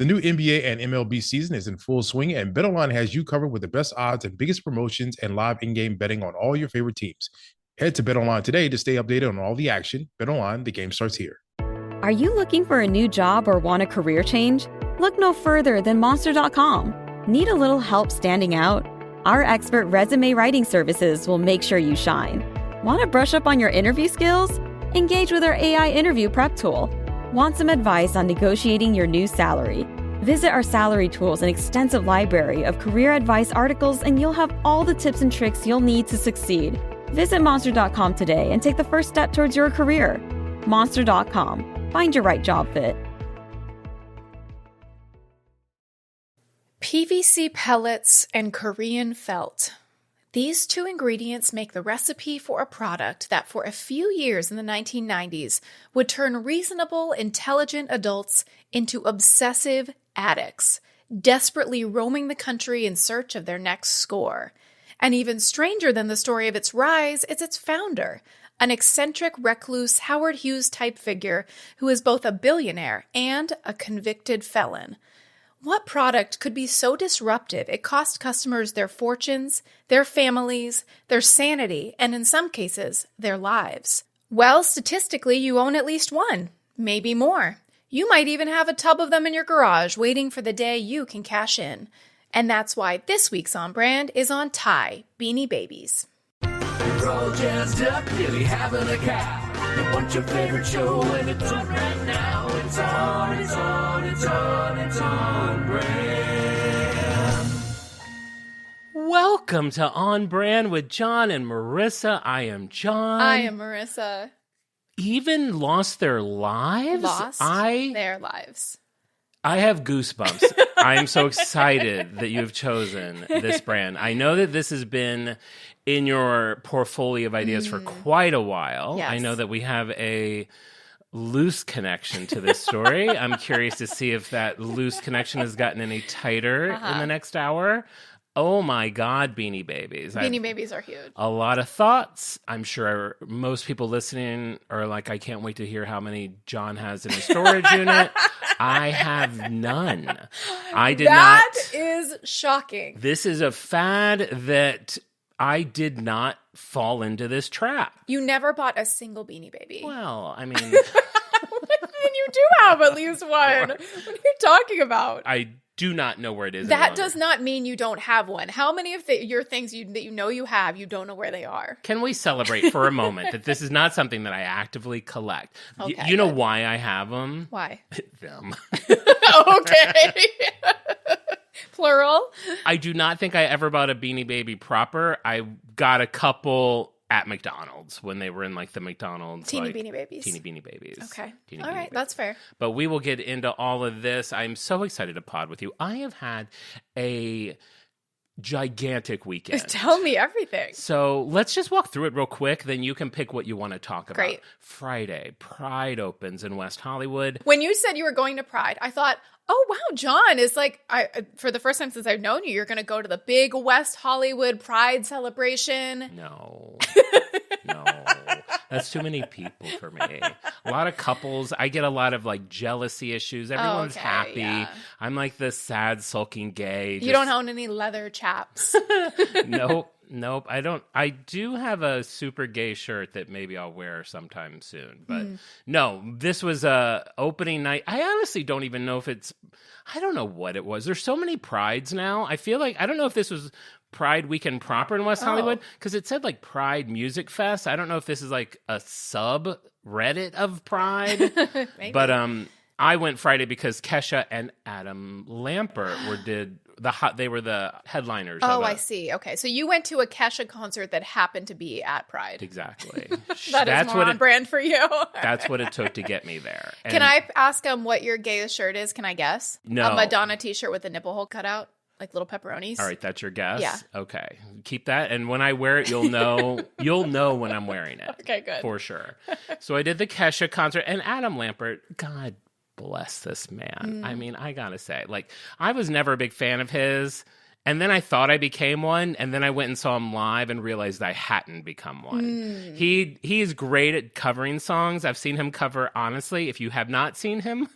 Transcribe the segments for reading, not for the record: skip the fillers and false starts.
The new NBA and MLB season is in full swing, and BetOnline has you covered with the best odds and biggest promotions and live in-game betting on all your favorite teams. Head to BetOnline today to stay updated on all the action. BetOnline, the game starts here. Are you looking for a new job or want a career change? Look no further than Monster.com. Need a little help standing out? Our expert resume writing services will make sure you shine. Want to brush up on your interview skills? Engage with our AI interview prep tool. Want some advice on negotiating your new salary? Visit our salary tools and extensive library of career advice articles, and you'll have all the tips and tricks you'll need to succeed. Visit Monster.com today and take the first step towards your career. Monster.com. Find your right job fit. PVC pellets and Korean felt. These two ingredients make the recipe for a product that for a few years in the 1990s would turn reasonable, intelligent adults into obsessive addicts, desperately roaming the country in search of their next score. And even stranger than the story of its rise is its founder, an eccentric, recluse, Howard Hughes-type figure who is both a billionaire and a convicted felon. What product could be so disruptive it cost customers their fortunes, their families, their sanity, and in some cases, their lives? Well, statistically, you own at least one, maybe more. You might even have a tub of them in your garage waiting for the day you can cash in. And that's why this week's On Brand is on Ty Beanie Babies. We're all jazzed up, nearly having a cow. You want your favorite show, and it's on right now. It's on, it's on, it's on, it's on brand. Welcome to On Brand with Jon and Marisa. I am Jon. I am Marisa. Even lost their lives? Their lives. I have goosebumps. I am so excited that you have chosen this brand. I know that this has been in your portfolio of ideas for quite a while. Yes. I know that we have a loose connection to this story. I'm curious to see if that loose connection has gotten any tighter in the next hour. Oh my God, Beanie Babies. Beanie Babies are huge. A lot of thoughts. I'm sure most people listening are like, I can't wait to hear how many Jon has in his storage unit. I have none. That is shocking. This is a fad that I did not fall into this trap. You never bought a single Beanie Baby. Well, I mean... And you do have at least one. What are you talking about? I do not know where it is. That does not mean you don't have one. How many of your things that you know you have, you don't know where they are? Can we celebrate for a moment that this is not something that I actively collect? Okay, you know why I have them? Why? Them. Okay. Plural? I do not think I ever bought a Beanie Baby proper. I got a couple at McDonald's when they were in like the McDonald's Teeny Beanie Babies. Teeny Beanie Babies. Okay. Teeny All Beanie right, Babies. that's fair. But we will get into all of this. I'm so excited to pod with you. I have had a gigantic weekend. Tell me everything. So let's just walk through it real quick. Then you can pick what you want to talk about. Great. Friday, Pride opens in West Hollywood. When you said you were going to Pride, I thought, oh, wow, Jon is like, for the first time since I've known you, you're going to go to the big West Hollywood Pride celebration. No. No. That's too many people for me. A lot of couples. I get a lot of like jealousy issues. Everyone's happy. Yeah. I'm like the sad, sulking gay. You don't own any leather chaps. Nope. I don't. I do have a super gay shirt that maybe I'll wear sometime soon. But no, this was a opening night. I honestly don't even know if it's, I don't know what it was. There's so many prides now. I feel like, I don't know if this was Pride weekend proper in West Hollywood, because it said like Pride Music Fest. I don't know if this is like a subreddit of Pride. But I went Friday because Kesha and Adam Lampert they were the headliners. Oh, I see. Okay, so you went to a Kesha concert that happened to be at Pride. Exactly. That's more on brand for you. That's what it took to get me there. And can I ask him what your gayest shirt is? Can I guess? No. A Madonna t-shirt with a nipple hole cut out? Like little pepperonis? All right, that's your guess? Yeah. Okay. Keep that. And when I wear it, you'll know when I'm wearing it. Okay, good. For sure. So I did the Kesha concert, and Adam Lampert, God bless this man. I mean, I gotta say, like, I was never a big fan of his, And then I thought I became one, and then I went and saw him live and realized I hadn't become one. He is great at covering songs. I've seen him cover, honestly, if you have not seen him,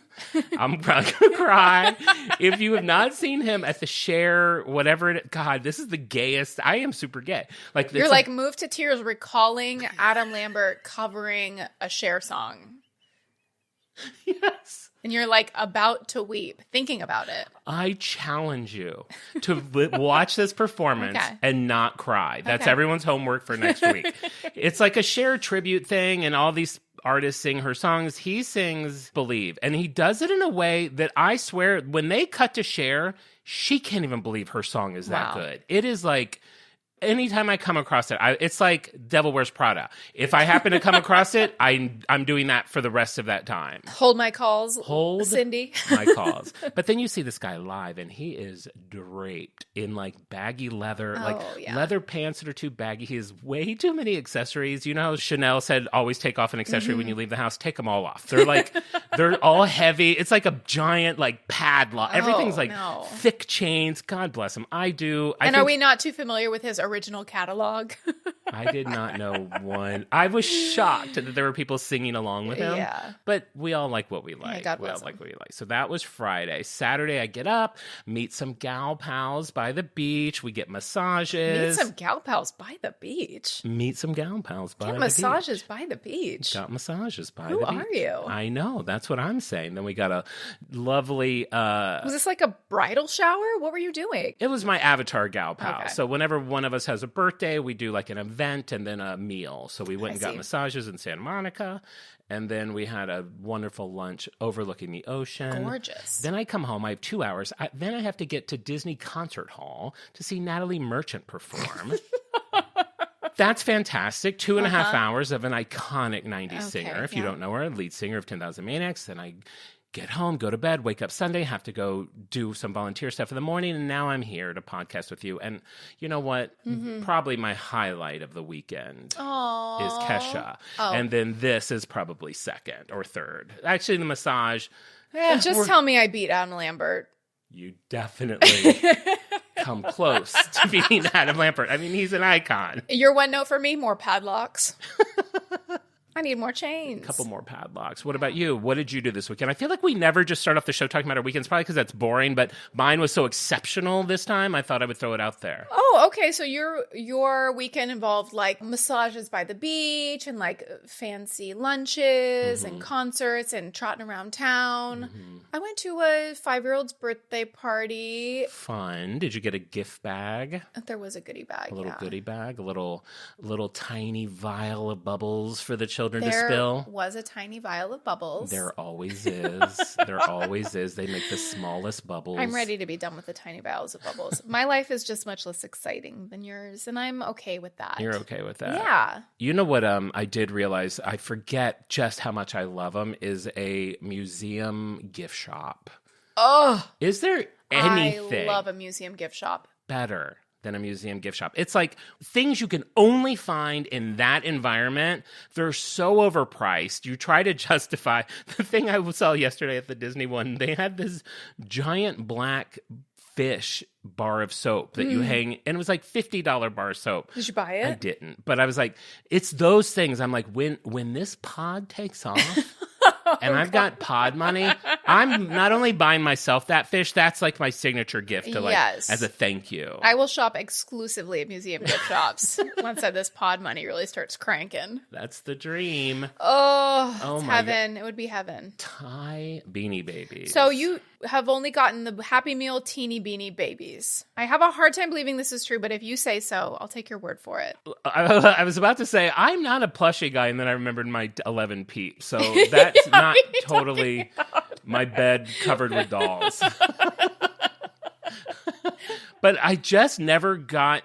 I'm probably going to cry. If you have not seen him at the Cher, whatever God, this is the gayest. I am super gay. Like You're like moved to tears recalling Adam Lambert covering a Cher song. Yes. And you're like about to weep, thinking about it. I challenge you to watch this performance and not cry. That's everyone's homework for next week. It's like a Cher tribute thing, and all these artists sing her songs. He sings Believe, and he does it in a way that I swear, when they cut to Cher, she can't even believe her song is that good. It is like... Anytime I come across it, it's like Devil Wears Prada. If I happen to come across it, I'm doing that for the rest of that time. Hold my calls, Cindy. My calls. But then you see this guy live, and he is draped in like baggy leather, leather pants that are too baggy. He has way too many accessories. You know how Chanel said, always take off an accessory when you leave the house? Take them all off. They're like, they're all heavy. It's like a giant like padlock. Everything's like thick chains. God bless him. I think, are we not too familiar with his original catalog? I did not know one. I was shocked that there were people singing along with him. Yeah. But we all like what we like. God bless him. So that was Friday. Saturday, I get up, meet some gal pals by the beach. We get massages. Meet some gal pals by the beach. Get massages by the beach. Got massages by Who the beach. are you? I know. That's what I'm saying. Then we got a lovely... was this like a bridal shower? What were you doing? It was my avatar gal pal. Okay. So whenever one of us has a birthday, we do like an event and then a meal. So we went and got massages in Santa Monica, and then we had a wonderful lunch overlooking the ocean. Gorgeous. Then I come home. I have 2 hours. Then I have to get to Disney Concert Hall to see Natalie Merchant perform. That's fantastic. 2.5 hours of an iconic 90s singer. If you don't know her, lead singer of 10,000 Maniacs. Then I get home, go to bed, wake up Sunday, have to go do some volunteer stuff in the morning, and now I'm here to podcast with you. And you know what? Probably my highlight of the weekend is Kesha. And then this is probably second or third. Actually, the massage. Tell me I beat Adam Lambert. You definitely come close to beating Adam Lambert. I mean, he's an icon. Your one note for me, more padlocks. I need more chains. A couple more padlocks. What about you? What did you do this weekend? I feel like we never just start off the show talking about our weekends, probably because that's boring, but mine was so exceptional this time, I thought I would throw it out there. Oh, okay. So your weekend involved like massages by the beach and like fancy lunches and concerts and trotting around town. I went to a 5-year-old's birthday party. Fun. Did you get a gift bag? There was a goodie bag. A little goodie bag? A little tiny vial of bubbles for the children to there spill? Was a tiny vial of bubbles. There always is. There always is. They make the smallest bubbles. I'm ready to be done with the tiny vials of bubbles. My life is just much less exciting than yours, and I'm okay with that. You're okay with that? Yeah. You know what I did realize, I forget just how much I love them, is a museum gift shop. Oh. Is there anything I love a museum gift shop. Better than a museum gift shop? It's like things you can only find in that environment. They're so overpriced. You try to justify the thing I saw yesterday at the Disney one. They had this giant black fish bar of soap that you hang, and it was like $50 bar of soap. Did you buy it? I didn't, but I was like, it's those things. I'm like, when this pod takes off, and I've got pod money, I'm not only buying myself that fish, that's like my signature gift to as a thank you. I will shop exclusively at museum gift shops once this pod money really starts cranking. That's the dream. Oh, it's heaven. God. It would be heaven. Ty Beanie Babies. So you have only gotten the Happy Meal teeny beanie babies. I have a hard time believing this is true, but if you say so, I'll take your word for it. I was about to say, I'm not a plushie guy, and then I remembered my 11 peeps. So that's not totally my bed covered with dolls. But I just never got...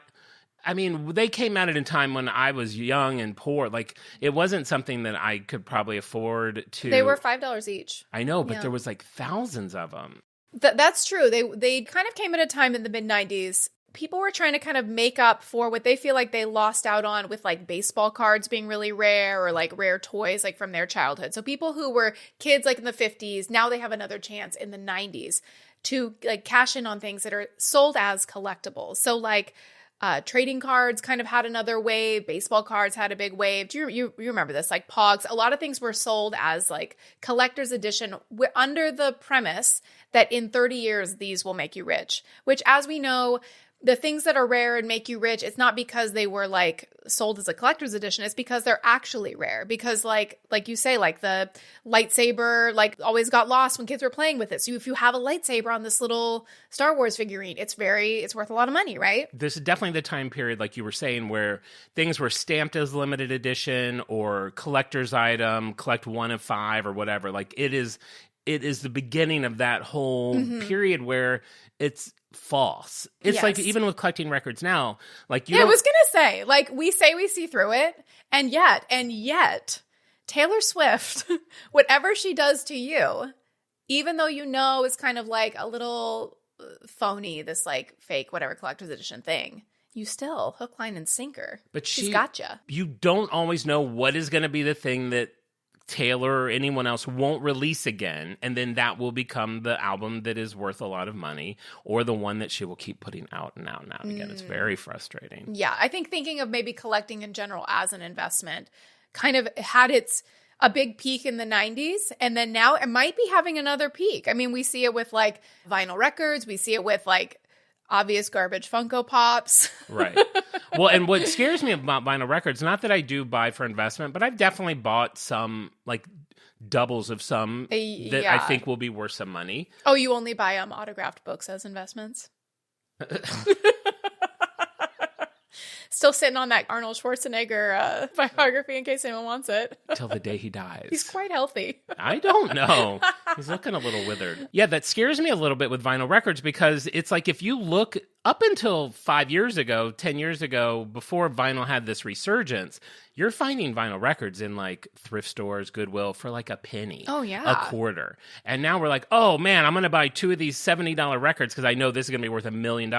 I mean, they came out at a time when I was young and poor. Like, it wasn't something that I could probably afford to... They were $5 each. I know, but there was like thousands of them. That's true. They kind of came at a time in the mid-90s people were trying to kind of make up for what they feel like they lost out on with like baseball cards being really rare or like rare toys like from their childhood. So people who were kids like in the 50s, now they have another chance in the 90s to like cash in on things that are sold as collectibles. So like trading cards kind of had another wave. Baseball cards had a big wave. Do you remember this? Like Pogs. A lot of things were sold as like collector's edition under the premise that in 30 years, these will make you rich, which as we know, the things that are rare and make you rich, it's not because they were like sold as a collector's edition. It's because they're actually rare. Because like you say, like the lightsaber, like always got lost when kids were playing with it. So if you have a lightsaber on this little Star Wars figurine, it's worth a lot of money, right? This is definitely the time period, like you were saying, where things were stamped as limited edition or collector's item, collect 1 of 5 or whatever. Like it is the beginning of that whole period where it's false. It's like even with collecting records now, like I was gonna say, like we see through it, and yet Taylor Swift, whatever she does to you, even though you know it's kind of like a little phony, this like fake whatever collector's edition thing, you still hook, line, and sinker. But she's gotcha. You don't always know what is going to be the thing that Taylor or anyone else won't release again, and then that will become the album that is worth a lot of money, or the one that she will keep putting out and out and out again. It's very frustrating. Yeah, I think thinking of maybe collecting in general as an investment kind of had a big peak in the 90s, and then now it might be having another peak. I mean, we see it with like vinyl records, we see it with like obvious garbage Funko Pops. Right. Well, and what scares me about vinyl records, not that I do buy for investment, but I've definitely bought some like doubles of some that I think will be worth some money. Oh, you only buy autographed books as investments? Still sitting on that Arnold Schwarzenegger biography in case anyone wants it. Till the day he dies. He's quite healthy. I don't know. He's looking a little withered. Yeah, that scares me a little bit with vinyl records, because it's like if you look up until 5 years ago, 10 years ago, before vinyl had this resurgence, you're finding vinyl records in like thrift stores, Goodwill for like a penny. Oh, yeah. A quarter. And now we're like, oh man, I'm going to buy 2 of these $70 records because I know this is going to be worth $1 million.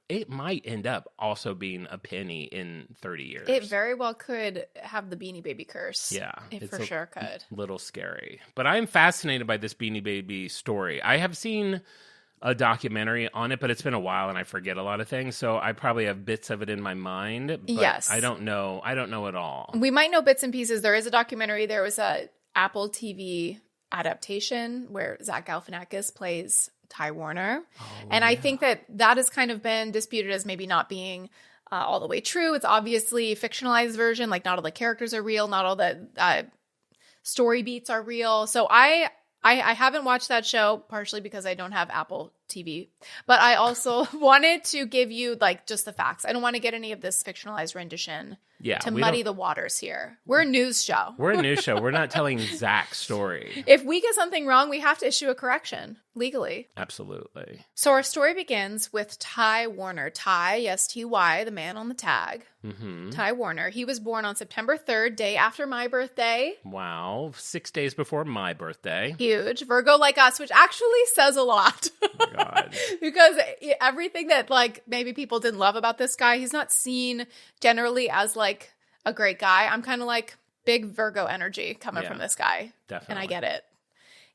It might end up also being a penny in 30 years. It very well could have the Beanie Baby curse. Yeah. It for sure could. Little scary. But I'm fascinated by this Beanie Baby story. I have seen a documentary on it, but it's been a while and I forget a lot of things, so I probably have bits of it in my mind, but yes. I don't know it all. We might know bits and pieces. There is a documentary. There was a Apple TV adaptation where Zach Galifianakis plays Ty Warner, and I think that has kind of been disputed as maybe not being all the way true. It's obviously a fictionalized version, like not all the characters are real, not all the story beats are real. So I haven't watched that show, partially because I don't have Apple TV, but I also wanted to give you like just the facts. I don't want to get any of this fictionalized rendition to muddy the waters here. We're a news show. We're a news show. We're not telling Zach's story. If we get something wrong, we have to issue a correction legally. Absolutely. So our story begins with Ty Warner. Ty, S-T-Y, the man on the tag. Mm-hmm. Ty Warner. He was born on September 3rd, day after my birthday. Wow. 6 days before my birthday. Huge. Virgo like us, which actually says a lot. Oh my God. Because everything that like maybe people didn't love about this guy, he's not seen generally as like a great guy. I'm kind of like big Virgo energy coming from this guy. Definitely. And I get it.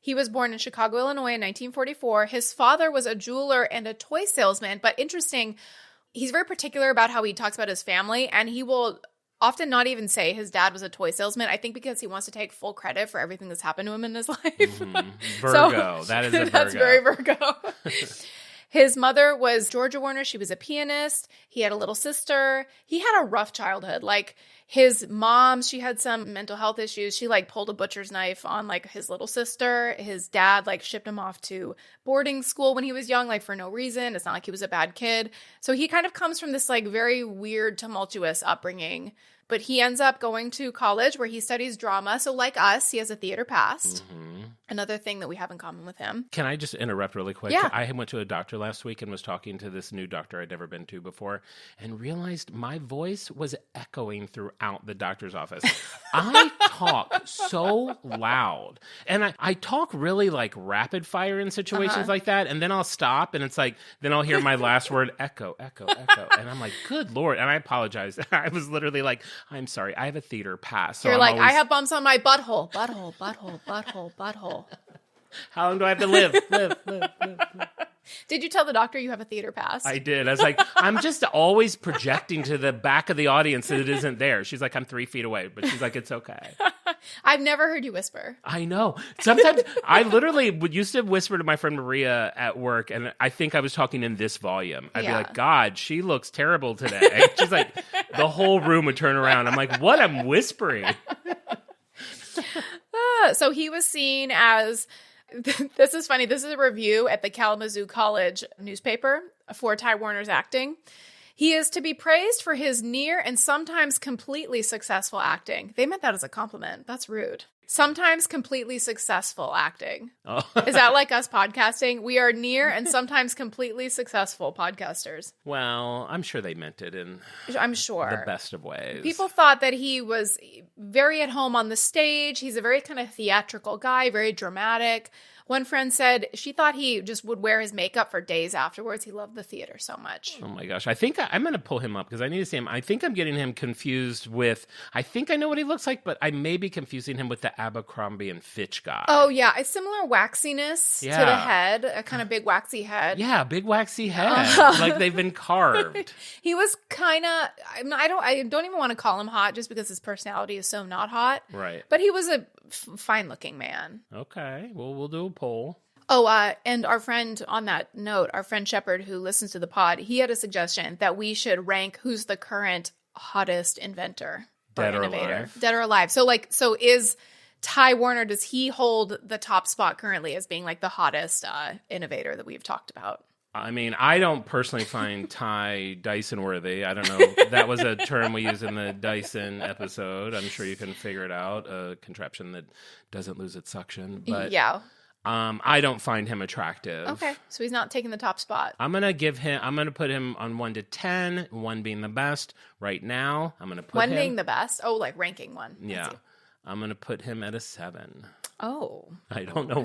He was born in Chicago, Illinois in 1944. His father was a jeweler and a toy salesman, but interesting, he's very particular about how he talks about his family, and he will often not even say his dad was a toy salesman. I think because he wants to take full credit for everything that's happened to him in his life. Mm-hmm. Virgo. So, that is a Virgo. That's very Virgo. His mother was Georgia Warner. She was a pianist. He had a little sister. He had a rough childhood. Like his mom, she had some mental health issues. She like pulled a butcher's knife on like his little sister. His dad like shipped him off to boarding school when he was young, like for no reason. It's not like he was a bad kid. So he kind of comes from this like very weird, tumultuous upbringing. But he ends up going to college where he studies drama. So like us, he has a theater past. Mm-hmm. Another thing that we have in common with him. Can I just interrupt really quick? Yeah. I went to a doctor last week and was talking to this new doctor I'd never been to before and realized my voice was echoing throughout the doctor's office. I talk so loud. And I talk really like rapid fire in situations like that. And then I'll stop and it's like, then I'll hear my last word, echo, echo, echo. And I'm like, good Lord. And I apologize. I was literally like, I'm sorry. I have a theater pass. So You're I'm like, always... I have bumps on my butthole. Butthole, butthole, butthole, butthole. How long do I have to live? Live. Did you tell the doctor you have a theater pass? I did. I was like, I'm just always projecting to the back of the audience that it isn't there. She's like, I'm 3 feet away. But she's like, it's okay. I've never heard you whisper. I know. Sometimes I literally used to whisper to my friend Maria at work, and I think I was talking in this volume. I'd be like, God, she looks terrible today. She's like, the whole room would turn around. I'm like, what? I'm whispering. So he was seen as... This is funny. This is a review at the Kalamazoo College newspaper for Ty Warner's acting. He is to be praised for his near and sometimes completely successful acting. They meant that as a compliment. That's rude. Sometimes completely successful acting. Oh. Is that like us podcasting? We are near and sometimes completely successful podcasters. Well, I'm sure they meant it in I'm sure the best of ways. People thought that he was very at home on the stage. He's a very kind of theatrical guy, very dramatic. One friend said she thought he just would wear his makeup for days afterwards. He loved the theater so much. Oh my gosh. I think I'm going to pull him up because I need to see him. I think I'm getting him confused with, I think I know what he looks like, but I may be confusing him with the Abercrombie and Fitch guy. Oh, yeah. A similar waxiness to the head, a kind of big waxy head. Yeah, big waxy head. Like they've been carved. He was kind of, I don't even want to call him hot just because his personality is so not hot. Right. But he was a fine-looking man. Okay. Well, we'll do a poll. Oh, and our friend on that note, our friend Shepard who listens to the pod, he had a suggestion that we should rank who's the current hottest inventor or Dead or innovator. alive. Dead or alive. So is Ty Warner, does he hold the top spot currently as being like the hottest innovator that we've talked about? I mean, I don't personally find Ty Dyson worthy. I don't know. That was a term we used in the Dyson episode. I'm sure you can figure it out. A contraption that doesn't lose its suction. But yeah. I don't find him attractive. Okay. So he's not taking the top spot. I'm going to put him on 1 to 10, 1 being the best. Right now, I'm going to put one him. being the best. Oh, like ranking one. Yeah. I'm going to put him at a 7. Oh. I don't know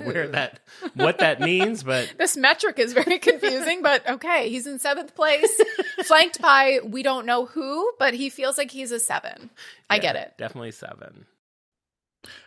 what that means, but this metric is very confusing, but okay. He's in 7th place, flanked by we don't know who, but he feels like he's a 7. I get it. Definitely 7.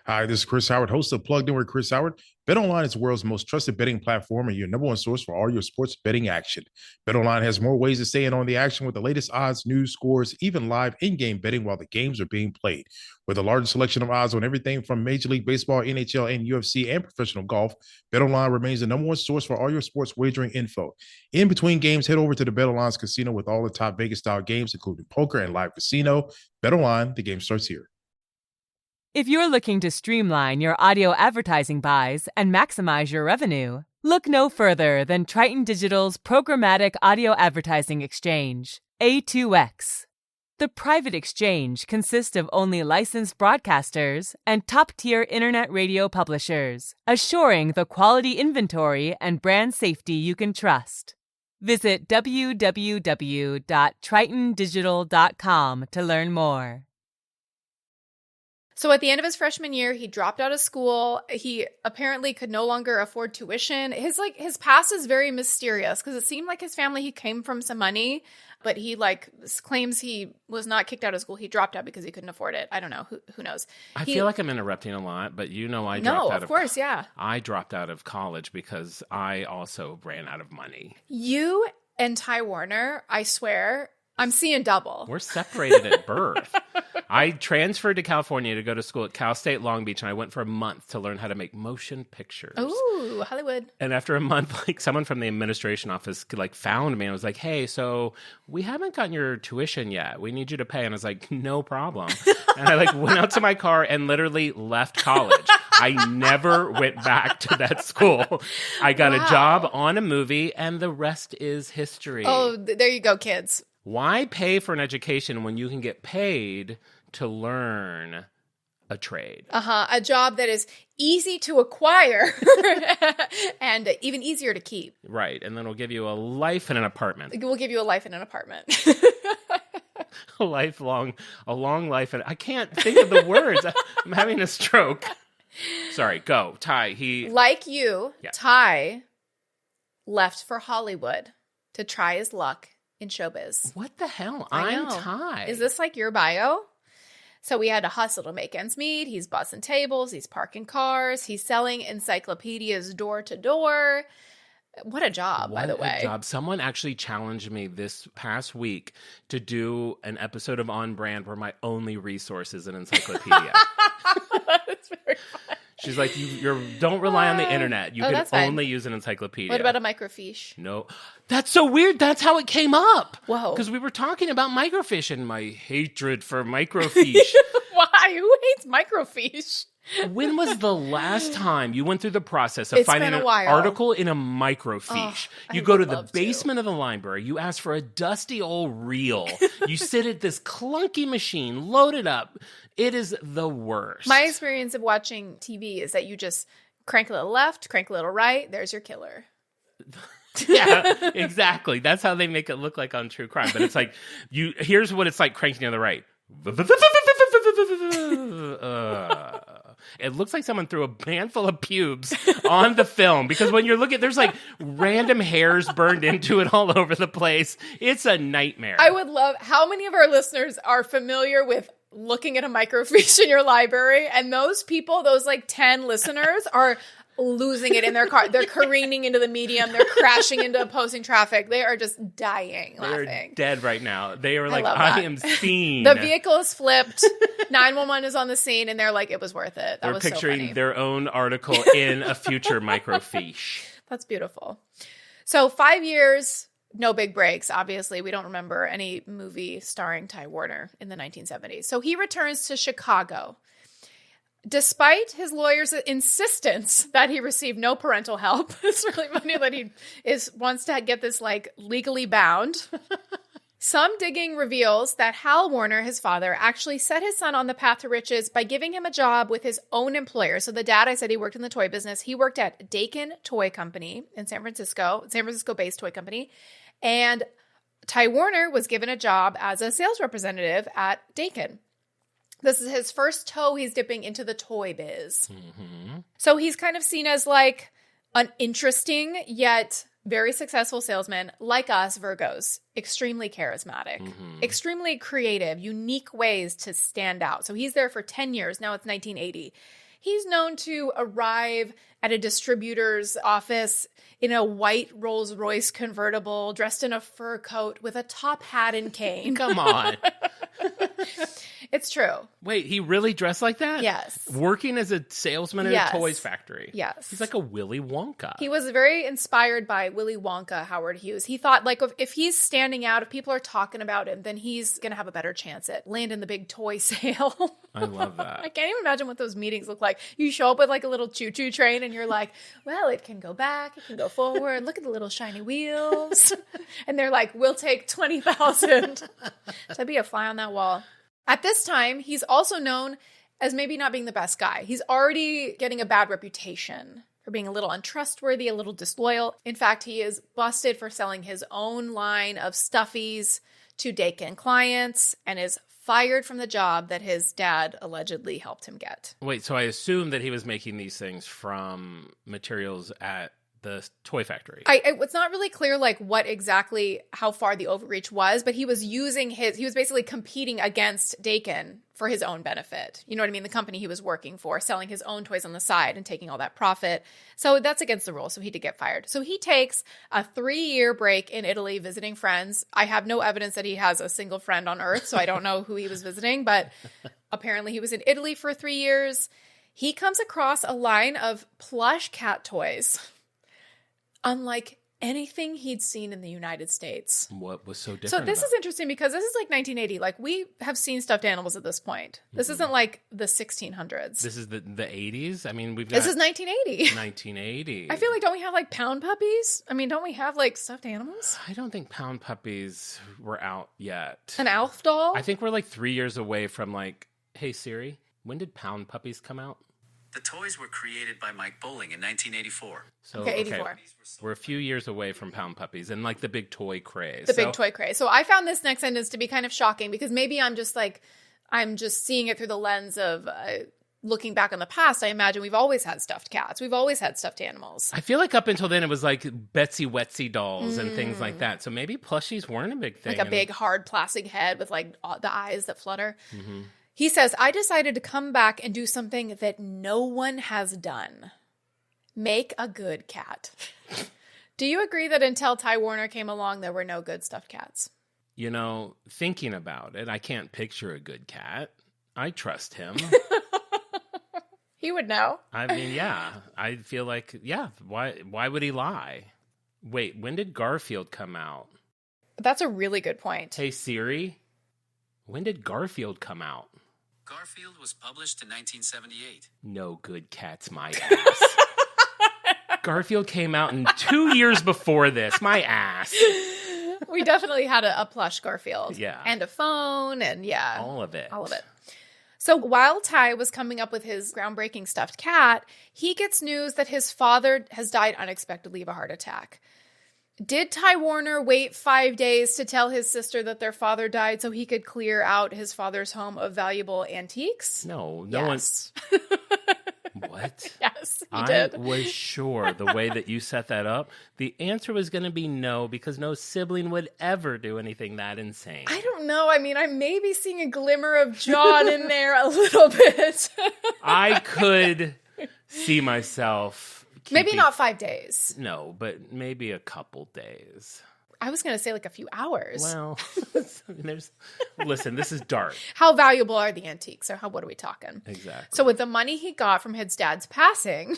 Hi, this is Chris Howard, host of Plugged In with Chris Howard. BetOnline is the world's most trusted betting platform and your number one source for all your sports betting action. BetOnline has more ways to stay in on the action with the latest odds, news, scores, even live in-game betting while the games are being played. With the largest selection of odds on everything from Major League Baseball, NHL, and UFC, and professional golf, BetOnline remains the number one source for all your sports wagering info. In between games, head over to the BetOnline's casino with all the top Vegas-style games, including poker and live casino. BetOnline, the game starts here. If you're looking to streamline your audio advertising buys and maximize your revenue, look no further than Triton Digital's programmatic audio advertising exchange, A2X. The private exchange consists of only licensed broadcasters and top-tier internet radio publishers, assuring the quality inventory and brand safety you can trust. Visit www.tritondigital.com to learn more. So at the end of his freshman year, he dropped out of school. He apparently could no longer afford tuition. His past is very mysterious because it seemed like his family, he came from some money, but he claims he was not kicked out of school. He dropped out because he couldn't afford it. I don't know. Who knows? I feel like I'm interrupting a lot, but I dropped out of course, yeah. I dropped out of college because I also ran out of money. You and Ty Warner, I swear, I'm seeing double. We're separated at birth. I transferred to California to go to school at Cal State Long Beach, and I went for a month to learn how to make motion pictures. Ooh, Hollywood. And after a month, someone from the administration office found me and was like, hey, so we haven't gotten your tuition yet. We need you to pay. And I was like, no problem. And I went out to my car and literally left college. I never went back to that school. I got a job on a movie, and the rest is history. Oh, there you go, kids. Why pay for an education when you can get paid to learn a trade. A job that is easy to acquire and even easier to keep. Right. And then we'll give you a life in an apartment. We'll give you a life in an apartment. A long life. And I can't think of the words. I'm having a stroke. Sorry, go. Ty, Like you, Yeah. Ty left for Hollywood to try his luck in showbiz. What the hell? I I'm know. Ty. Is this like your bio? So we had to hustle to make ends meet. He's bussing tables. He's parking cars. He's selling encyclopedias door to door. What a job, by the way. What a job. Someone actually challenged me this past week to do an episode of On Brand where my only resource is an encyclopedia. That's very fun. She's like, you don't rely on the internet. You can that's fine. only use an encyclopedia. What about a microfiche? No. That's so weird. That's how it came up. Whoa. Because we were talking about microfiche and my hatred for microfiche. Why? Who hates microfiche? When was the last time you went through the process of It's finding been a an while. article in a microfiche? Oh, You I go to would the love to. basement of the library, you ask for a dusty old reel, you sit at this clunky machine, load it up. It is the worst. My experience of watching TV is that you just crank a little left, crank a little right, there's your killer. Yeah, exactly. That's how they make it look like on True Crime. But it's like, here's what it's like cranking on the right. It looks like someone threw a handful of pubes on the film because when you're looking, there's like random hairs burned into it all over the place. It's a nightmare. I would love, how many of our listeners are familiar with looking at a microfiche in your library? And those people, those like 10 listeners are losing it in their car. They're careening into the medium. They're crashing into opposing traffic. They are just dying They're laughing. dead right now. They are like, love I that. am seen. The vehicle is flipped. 911 is on the scene, and they're like, it was worth it. That They're was so picturing funny. their own article in a future microfiche. That's beautiful. So 5 years, no big breaks. Obviously, we don't remember any movie starring Ty Warner in the 1970s. So he returns to Chicago. Despite his lawyer's insistence that he received no parental help, it's really funny that he wants to get this like legally bound. Some digging reveals that Hal Warner, his father, actually set his son on the path to riches by giving him a job with his own employer. So the dad, I said he worked in the toy business. He worked at Dakin Toy Company in San Francisco-based toy company. And Ty Warner was given a job as a sales representative at Dakin. This is his first toe he's dipping into the toy biz. Mm-hmm. So he's kind of seen as like an interesting yet very successful salesman, like us Virgos, extremely charismatic, extremely creative, unique ways to stand out. So he's there for 10 years. Now it's 1980. He's known to arrive at a distributor's office in a white Rolls-Royce convertible, dressed in a fur coat with a top hat and cane. Come on. It's true. Wait, he really dressed like that? Yes. Working as a salesman at Yes. a toys factory. Yes. He's like a Willy Wonka. He was very inspired by Willy Wonka, Howard Hughes. He thought, like, if he's standing out, if people are talking about him, then he's going to have a better chance at landing the big toy sale. I love that. I can't even imagine what those meetings look like. You show up with, like, a little choo-choo train, and you're like, well, it can go back, it can go forward. Look at the little shiny wheels. And they're like, we'll take 20,000. So I'd be a fly on that wall. At this time, he's also known as maybe not being the best guy. He's already getting a bad reputation for being a little untrustworthy, a little disloyal. In fact, he is busted for selling his own line of stuffies to Dakin clients and is fired from the job that his dad allegedly helped him get. Wait, so I assume that he was making these things from materials at the toy factory. It's not really clear like what exactly, how far the overreach was, but he was he was basically competing against Dakin for his own benefit. You know what I mean? The company he was working for, selling his own toys on the side and taking all that profit. So that's against the rules. So he did get fired. So he takes a 3-year break in Italy visiting friends. I have no evidence that he has a single friend on earth, so I don't know who he was visiting, but apparently he was in Italy for 3 years. He comes across a line of plush cat toys unlike anything he'd seen in the United States. What was so different? So this is interesting because this is like 1980. Like, we have seen stuffed animals at this point. This isn't like the 1600s. This is the 80s? I mean, This is 1980. 1980. I feel like, don't we have like pound puppies? I mean, don't we have like stuffed animals? I don't think pound puppies were out yet. An Alf doll? I think we're like 3 years away from like, hey Siri, when did pound puppies come out? The toys were created by Mike Bowling in 1984. So, Okay, 84. We're a few years away from pound puppies and like the big toy craze. The big toy craze. So I found this next sentence to be kind of shocking because maybe I'm just seeing it through the lens of looking back on the past. I imagine we've always had stuffed cats. We've always had stuffed animals. I feel like up until then it was like Betsy Wetsy dolls and things like that. So maybe plushies weren't a big thing. Like a big hard plastic head with like the eyes that flutter. Mm-hmm. He says, I decided to come back and do something that no one has done. Make a good cat. Do you agree that until Ty Warner came along, there were no good stuffed cats? You know, thinking about it, I can't picture a good cat. I trust him. He would know. I mean, yeah. I feel like, yeah, why would he lie? Wait, when did Garfield come out? That's a really good point. Hey, Siri, when did Garfield come out? Garfield was published in 1978. No good cats, my ass. Garfield came out in 2 years before this, my ass. We definitely had a plush Garfield. Yeah. And a phone and yeah. All of it. All of it. So while Ty was coming up with his groundbreaking stuffed cat, he gets news that his father has died unexpectedly of a heart attack. Did Ty Warner wait 5 days to tell his sister that their father died so he could clear out his father's home of valuable antiques? No Yes. one. What? Yes, he did. I was sure the way that you set that up, the answer was going to be no, because no sibling would ever do anything that insane. I don't know. I mean, I may be seeing a glimmer of Jon in there a little bit. I could see myself. Maybe not 5 days. No, but maybe a couple days. I was going to say like a few hours. Well, listen, this is dark. How valuable are the antiques? Or what are we talking? Exactly. So with the money he got from his dad's passing,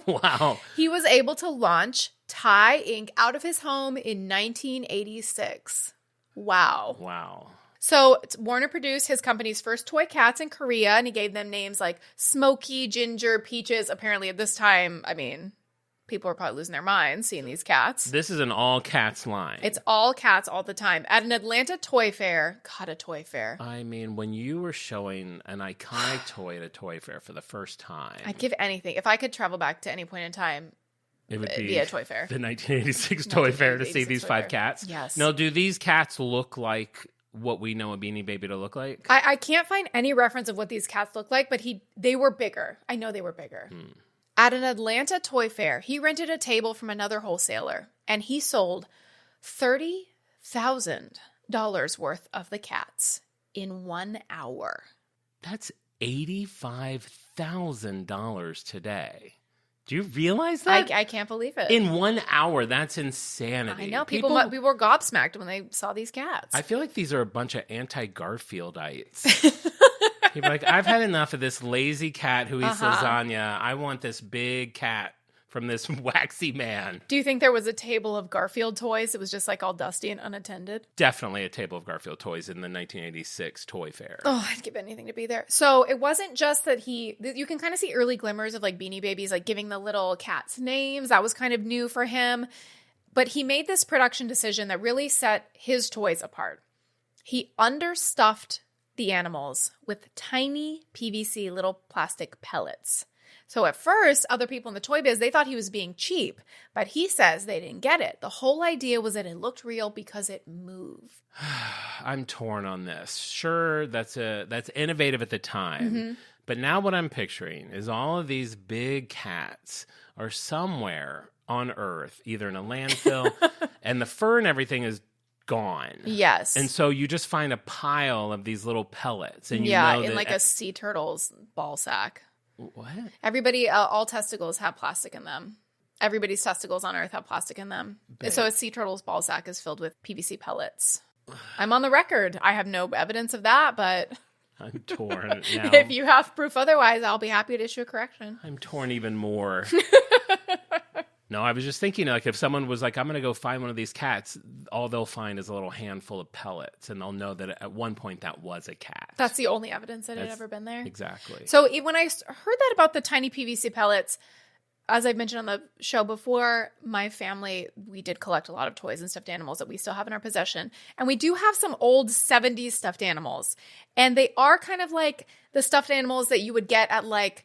wow, he was able to launch Ty Inc. out of his home in 1986. Wow. Wow. So Warner produced his company's first toy cats in Korea, and he gave them names like Smokey, Ginger, Peaches. Apparently at this time, I mean, people were probably losing their minds seeing these cats. This is an all cats line. It's all cats all the time. At an Atlanta toy fair. God, a toy fair. I mean, when you were showing an iconic toy at a toy fair for the first time. I'd give anything. If I could travel back to any point in time, it would be a toy fair. The 1986 toy fair to see these 5 cats. Yes. Now, do these cats look like what we know a Beanie Baby to look like? I can't find any reference of what these cats look like, but they were bigger. I know they were bigger. At an Atlanta toy fair, he rented a table from another wholesaler, and he sold $30,000 worth of the cats in 1 hour. That's $85,000 today. Do you realize that? I can't believe it. In 1 hour, that's insanity. I know. People were gobsmacked when they saw these cats. I feel like these are a bunch of anti-Garfieldites. People are like, I've had enough of this lazy cat who eats lasagna. I want this big cat from this waxy man. Do you think there was a table of Garfield toys that was just like all dusty and unattended? Definitely a table of Garfield toys in the 1986 toy fair. Oh, I'd give anything to be there. So it wasn't just that you can kind of see early glimmers of like Beanie Babies, like giving the little cats names. That was kind of new for him. But he made this production decision that really set his toys apart. He understuffed the animals with tiny PVC little plastic pellets. So at first, other people in the toy biz, they thought he was being cheap, but he says they didn't get it. The whole idea was that it looked real because it moved. I'm torn on this. Sure, that's innovative at the time, but now what I'm picturing is all of these big cats are somewhere on Earth, either in a landfill, and the fur and everything is gone. Yes. And so you just find a pile of these little pellets, and in like a sea turtle's ball sack. What? Everybody, all testicles have plastic in them. Everybody's testicles on Earth have plastic in them. So a sea turtle's ball sack is filled with PVC pellets. I'm on the record. I have no evidence of that, but I'm torn now. If you have proof otherwise, I'll be happy to issue a correction. I'm torn even more. No, I was just thinking, like, if someone was like, I'm going to go find one of these cats, all they'll find is a little handful of pellets, and they'll know that at one point that was a cat. That's the only evidence that it had ever been there. Exactly. So when I heard that about the tiny PVC pellets, as I've mentioned on the show before, my family, we did collect a lot of toys and stuffed animals that we still have in our possession. And we do have some old 70s stuffed animals. And they are kind of like the stuffed animals that you would get at like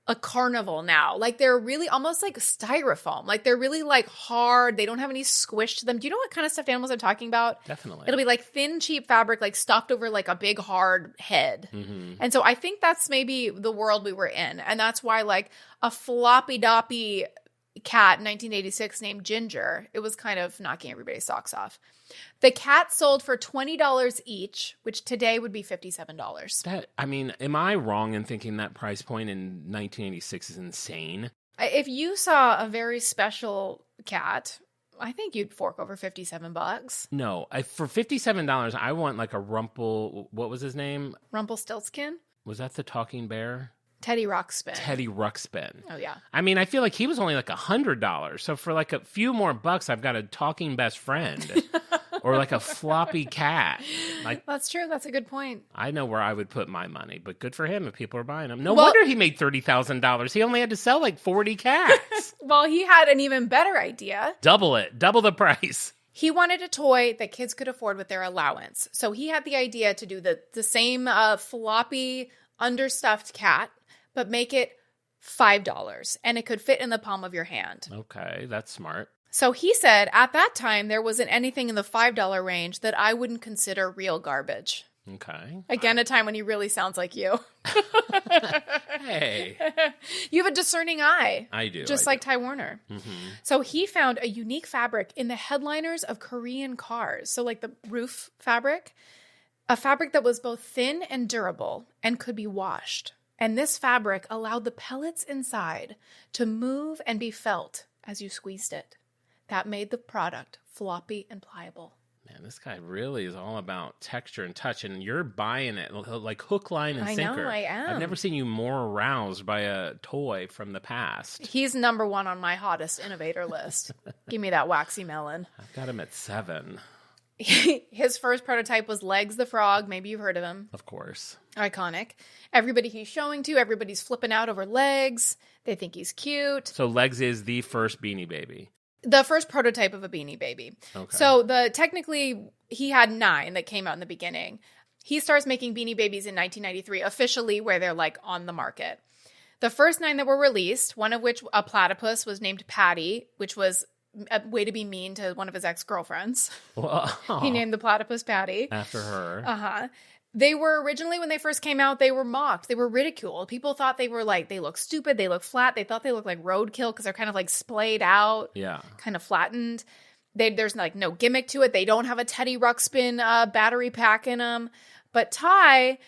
a carnival now. Like they're really almost like styrofoam. Like they're really like hard. They don't have any squish to them. Do you know what kind of stuffed animals I'm talking about? Definitely. It'll be like thin, cheap fabric, like stuffed over like a big hard head. Mm-hmm. And so I think that's maybe the world we were in. And that's why like a floppy doppy cat in 1986 named Ginger, it was kind of knocking everybody's socks off. The cat sold for $20 each, which today would be $57. That, I mean, am I wrong in thinking that price point in 1986 is insane? If you saw a very special cat, I think you'd fork over $57. No, for $57, I want like a what was his name? Rumpelstiltskin? Was that the talking bear? Teddy Ruxpin. Teddy Ruxpin. Oh, yeah. I mean, I feel like he was only like $100. So for like a few more bucks, I've got a talking best friend or like a floppy cat. Like, that's true. That's a good point. I know where I would put my money, but good for him if people are buying them. No wonder he made $30,000. He only had to sell like 40 cats. Well, he had an even better idea. Double the price. He wanted a toy that kids could afford with their allowance. So he had the idea to do the same floppy, understuffed cat, but make it $5, and it could fit in the palm of your hand. Okay, that's smart. So he said at that time, there wasn't anything in the $5 range that I wouldn't consider real garbage. Okay. Again, a time when he really sounds like you. Hey. You have a discerning eye. I do. Just like Ty Warner. Mm-hmm. So he found a unique fabric in the headliners of Korean cars. So like the roof fabric, a fabric that was both thin and durable and could be washed. And this fabric allowed the pellets inside to move and be felt as you squeezed it. That made the product floppy and pliable. Man, this guy really is all about texture and touch, and you're buying it like hook, line, and sinker. I know, I am. I've never seen you more aroused by a toy from the past. He's number one on my hottest innovator list. Give me that waxy melon. I've got him at 7. His first prototype was Legs the Frog. Maybe you've heard of him. Of course. Iconic. Everybody he's showing to, everybody's flipping out over Legs. They think he's cute. So Legs is the first Beanie Baby. The first prototype of a Beanie Baby. Okay. So technically he had 9 that came out in the beginning. He starts making Beanie Babies in 1993, officially where they're like on the market. The first 9 that were released, one of which, a platypus, was named Patty, which was a way to be mean to one of his ex-girlfriends. Well, He named the platypus Patty. after her. Uh-huh. They were originally, when they first came out, they were mocked. They were ridiculed. People thought they were like, they look stupid. They look flat. They thought they looked like roadkill because they're kind of like splayed out. Yeah. Kind of flattened. There's like no gimmick to it. They don't have a Teddy Ruxpin battery pack in them. But Ty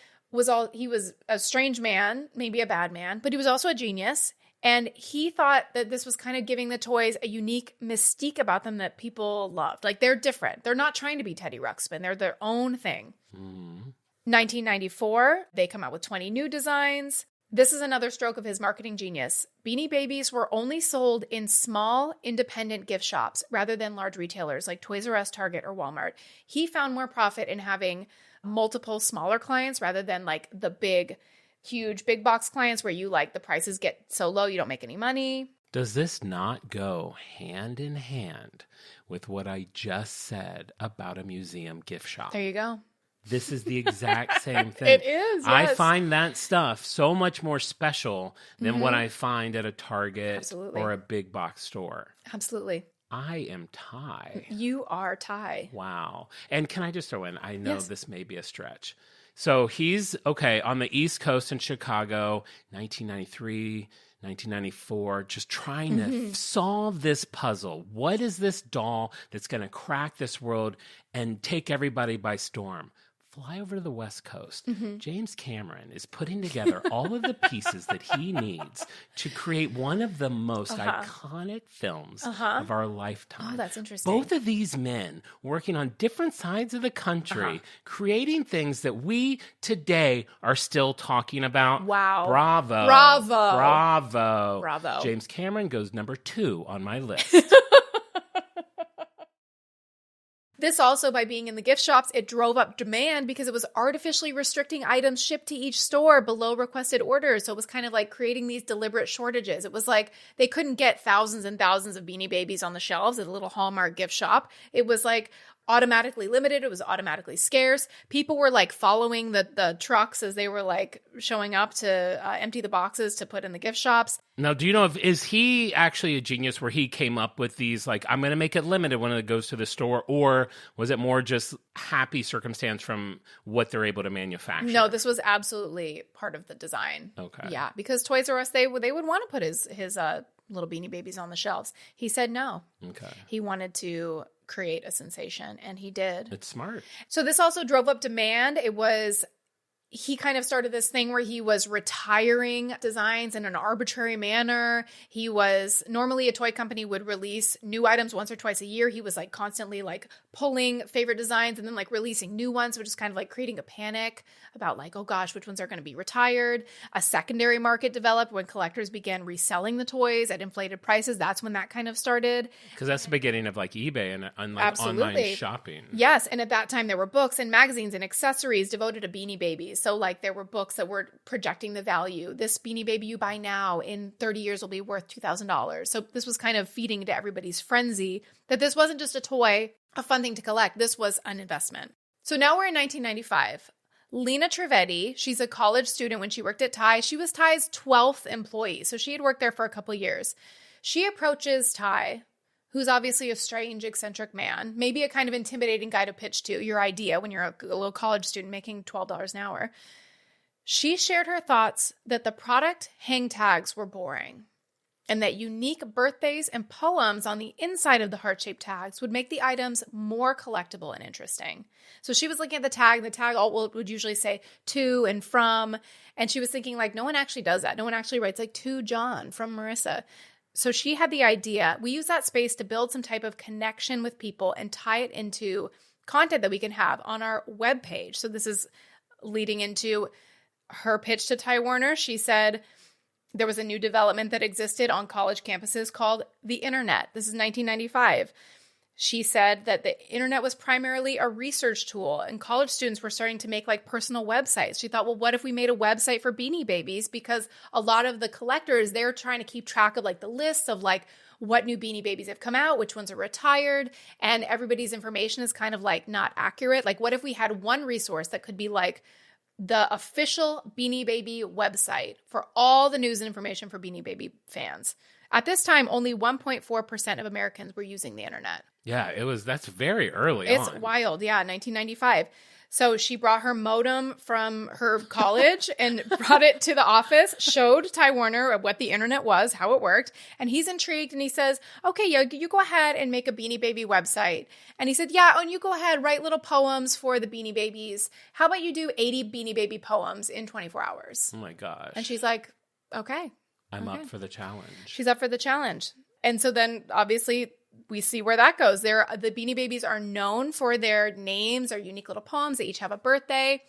he was a strange man, maybe a bad man, but he was also a genius. And he thought that this was kind of giving the toys a unique mystique about them that people loved. Like, they're different. They're not trying to be Teddy Ruxpin. They're their own thing. Mm. 1994, they come out with 20 new designs. This is another stroke of his marketing genius. Beanie Babies were only sold in small, independent gift shops rather than large retailers like Toys R Us, Target, or Walmart. He found more profit in having multiple smaller clients rather than like the huge big box clients where you like the prices get so low you don't make any money. Does this not go hand in hand with what I just said about a museum gift shop? There you go. This is the exact same thing. It is, yes. I find that stuff so much more special than what I find at a Target Absolutely. or a big box store. Absolutely. I am Ty. You are Ty. Wow. And can I just throw in, I know Yes. this may be a stretch. So he's, on the East Coast in Chicago, 1993, 1994, just trying to solve this puzzle. What is this doll that's going to crack this world and take everybody by storm? fly over to the West Coast. James Cameron is putting together all of the pieces that he needs to create one of the most iconic films of our lifetime. Oh, that's interesting. Both of these men working on different sides of the country, creating things that we today are still talking about. Wow. Bravo. Bravo. Bravo. Bravo. James Cameron goes number 2 on my list. This also, by being in the gift shops, it drove up demand because it was artificially restricting items shipped to each store below requested orders. So it was kind of like creating these deliberate shortages. It was like they couldn't get thousands and thousands of Beanie Babies on the shelves at a little Hallmark gift shop. It was like automatically limited. It was automatically scarce. People were like following the trucks as they were like showing up to empty the boxes to put in the gift shops. Now, do you know is he actually a genius where he came up with these, like, I'm going to make it limited when it goes to the store, or was it more just happy circumstance from what they're able to manufacture? No, this was absolutely part of the design. Okay. Yeah, because Toys R Us, they would want to put his little Beanie Babies on the shelves. He said no. Okay. He wanted to create a sensation, and he did. It's smart. So this also drove up demand. He kind of started this thing where he was retiring designs in an arbitrary manner. He was, normally a toy company would release new items once or twice a year. He was like constantly like pulling favorite designs and then like releasing new ones, which is kind of like creating a panic about like, oh gosh, which ones are going to be retired. A secondary market developed when collectors began reselling the toys at inflated prices. That's when that kind of started. Because that's the beginning of like eBay and like Absolutely. online shopping. Yes, and at that time there were books and magazines and accessories devoted to Beanie Babies. So like there were books that were projecting the value. This Beanie Baby you buy now in 30 years will be worth $2,000. So this was kind of feeding into everybody's frenzy that this wasn't just a toy, a fun thing to collect. This was an investment. So now we're in 1995. Lena Trivedi, she's a college student when she worked at Ty. She was Ty's 12th employee. So she had worked there for a couple years. She approaches Ty, who's obviously a strange, eccentric man, maybe a kind of intimidating guy to pitch to, your idea when you're a little college student making $12 an hour. She shared her thoughts that the product hang tags were boring and that unique birthdays and poems on the inside of the heart-shaped tags would make the items more collectible and interesting. So she was looking at the tag would usually say to and from, and she was thinking like, no one actually does that. No one actually writes like to Jon from Marisa. So she had the idea, we use that space to build some type of connection with people and tie it into content that we can have on our webpage. So this is leading into her pitch to Ty Warner. She said there was a new development that existed on college campuses called the internet. This is 1995. She said that the internet was primarily a research tool and college students were starting to make like personal websites. She thought, well, what if we made a website for Beanie Babies? Because a lot of the collectors, they're trying to keep track of like the lists of like what new Beanie Babies have come out, which ones are retired, and everybody's information is kind of like not accurate. Like what if we had one resource that could be like the official Beanie Baby website for all the news and information for Beanie Baby fans? At this time, only 1.4% of Americans were using the internet. Yeah, that's very early It's on. wild. Yeah, 1995. So she brought her modem from her college and brought it to the office, showed Ty Warner what the internet was, how it worked. And he's intrigued and he says, okay, yeah, you go ahead and make a Beanie Baby website. And he said, yeah, and you go ahead, write little poems for the Beanie Babies. How about you do 80 Beanie Baby poems in 24 hours? Oh my gosh. And she's like, okay. I'm up for the challenge. She's up for the challenge. And so then obviously we see where that goes. The Beanie Babies are known for their names, their unique little poems. They each have a birthday.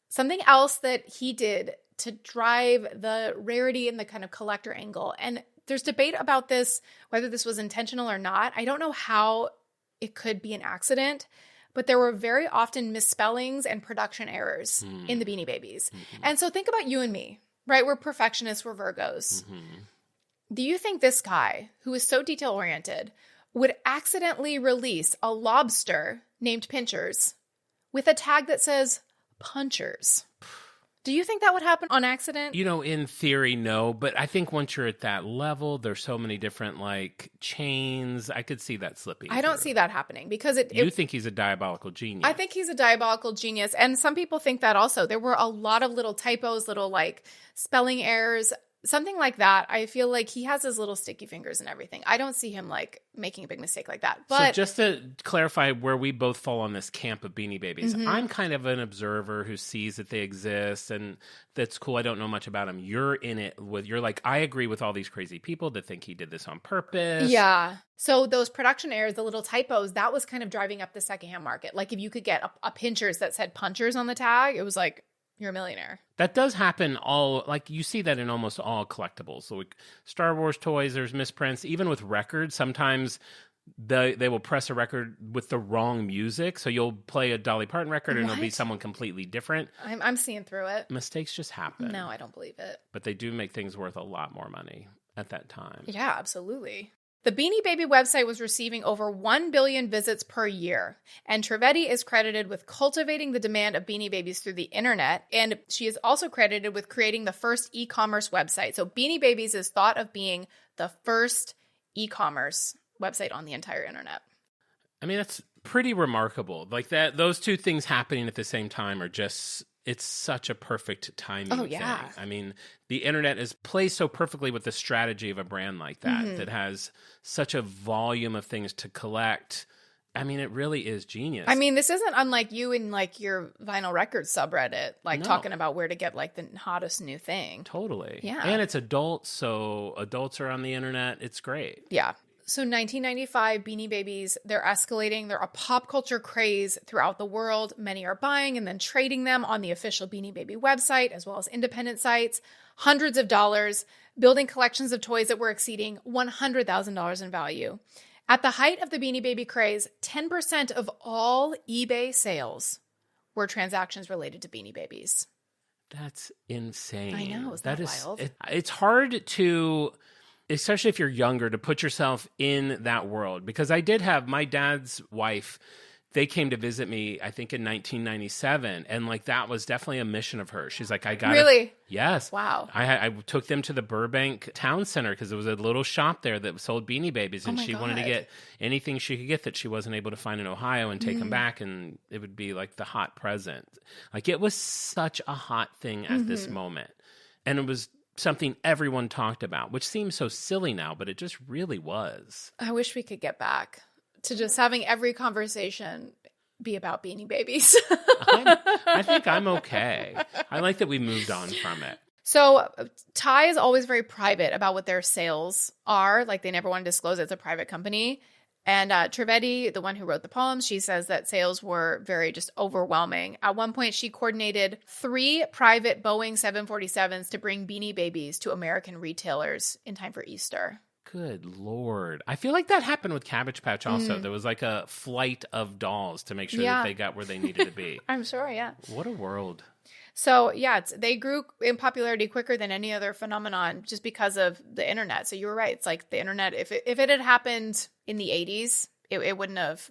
Something else that he did to drive the rarity and the kind of collector angle. And there's debate about this, whether this was intentional or not. I don't know how it could be an accident, but there were very often misspellings and production errors in the Beanie Babies. Mm-hmm. And so think about you and me, right? We're perfectionists, we're Virgos. Mm-hmm. Do you think this guy, who is so detail-oriented, would accidentally release a lobster named Pinchers with a tag that says Punchers? Do you think that would happen on accident? You know, in theory, no. But I think once you're at that level, there's so many different, like, chains. I could see that slipping. I don't see that happening because You think he's a diabolical genius. I think he's a diabolical genius. And some people think that also. There were a lot of little typos, little, like, spelling errors. something like that, I feel like he has his little sticky fingers and everything. I don't see him like making a big mistake like that. But so just to clarify where we both fall on this camp of Beanie Babies, I'm kind of an observer who sees that they exist and that's cool. I don't know much about them. You're in it you're like, I agree with all these crazy people that think he did this on purpose. Yeah. So those production errors, the little typos, that was kind of driving up the secondhand market. Like if you could get a Pinchers that said Punchers on the tag, it was like, you're a millionaire. That does happen like you see that in almost all collectibles. So like Star Wars toys, there's misprints. Even with records, sometimes they will press a record with the wrong music. So you'll play a Dolly Parton record and it'll be someone completely different. I'm seeing through it. Mistakes just happen. No, I don't believe it. But they do make things worth a lot more money at that time. Yeah, absolutely. The Beanie Baby website was receiving over 1 billion visits per year, and Trivedi is credited with cultivating the demand of Beanie Babies through the internet, and she is also credited with creating the first e-commerce website. So Beanie Babies is thought of being the first e-commerce website on the entire internet. I mean, that's pretty remarkable. Like those two things happening at the same time are just... It's such a perfect timing thing. I mean, the internet is plays so perfectly with the strategy of a brand like that, that has such a volume of things to collect. I mean, it really is genius. I mean, this isn't unlike you in like your vinyl records subreddit, like talking about where to get like the hottest new thing. Totally. Yeah. And it's adults, so adults are on the internet. It's great. Yeah. So 1995, Beanie Babies, they're escalating. They're a pop culture craze throughout the world. Many are buying and then trading them on the official Beanie Baby website, as well as independent sites. Hundreds of dollars, building collections of toys that were exceeding $100,000 in value. At the height of the Beanie Baby craze, 10% of all eBay sales were transactions related to Beanie Babies. That's insane. I know. Is that wild? It's hard to... especially if you're younger, to put yourself in that world. Because I did have my dad's wife, they came to visit me, I think in 1997. And like, that was definitely a mission of hers. She's like, I got Really? Yes. Wow. I took them to the Burbank Town Center because there was a little shop there that sold Beanie Babies. And she wanted to get anything she could get that she wasn't able to find in Ohio and take them back. And it would be like the hot present. Like, it was such a hot thing at this moment. And it was something everyone talked about, which seems so silly now, but it just really was. I wish we could get back to just having every conversation be about Beanie Babies. I think I'm okay. I like that we moved on from it. So Ty is always very private about what their sales are. Like, they never want to disclose it's a private company. And Trivedi, the one who wrote the poems, she says that sales were very just overwhelming. At one point, she coordinated 3 private Boeing 747s to bring Beanie Babies to American retailers in time for Easter. Good Lord. I feel like that happened with Cabbage Patch also. There was like a flight of dolls to make sure that they got where they needed to be. I'm sure, yeah. What a world. So, yeah, they grew in popularity quicker than any other phenomenon just because of the internet. So you were right. It's like the internet, if it had happened in the 80s, it wouldn't have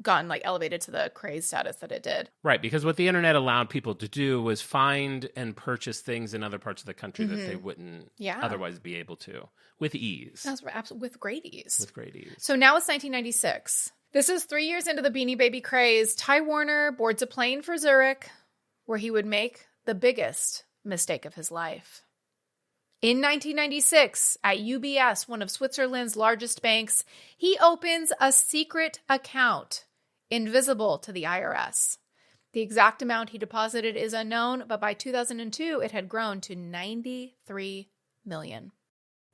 gotten like elevated to the craze status that it did. Right, because what the internet allowed people to do was find and purchase things in other parts of the country that they wouldn't otherwise be able to with ease. That's right, with great ease. With great ease. So now it's 1996. This is 3 years into the Beanie Baby craze. Ty Warner boards a plane for Zurich, where he would make the biggest mistake of his life. In 1996, at UBS, one of Switzerland's largest banks, he opens a secret account, invisible to the IRS. The exact amount he deposited is unknown, but by 2002, it had grown to $93 million.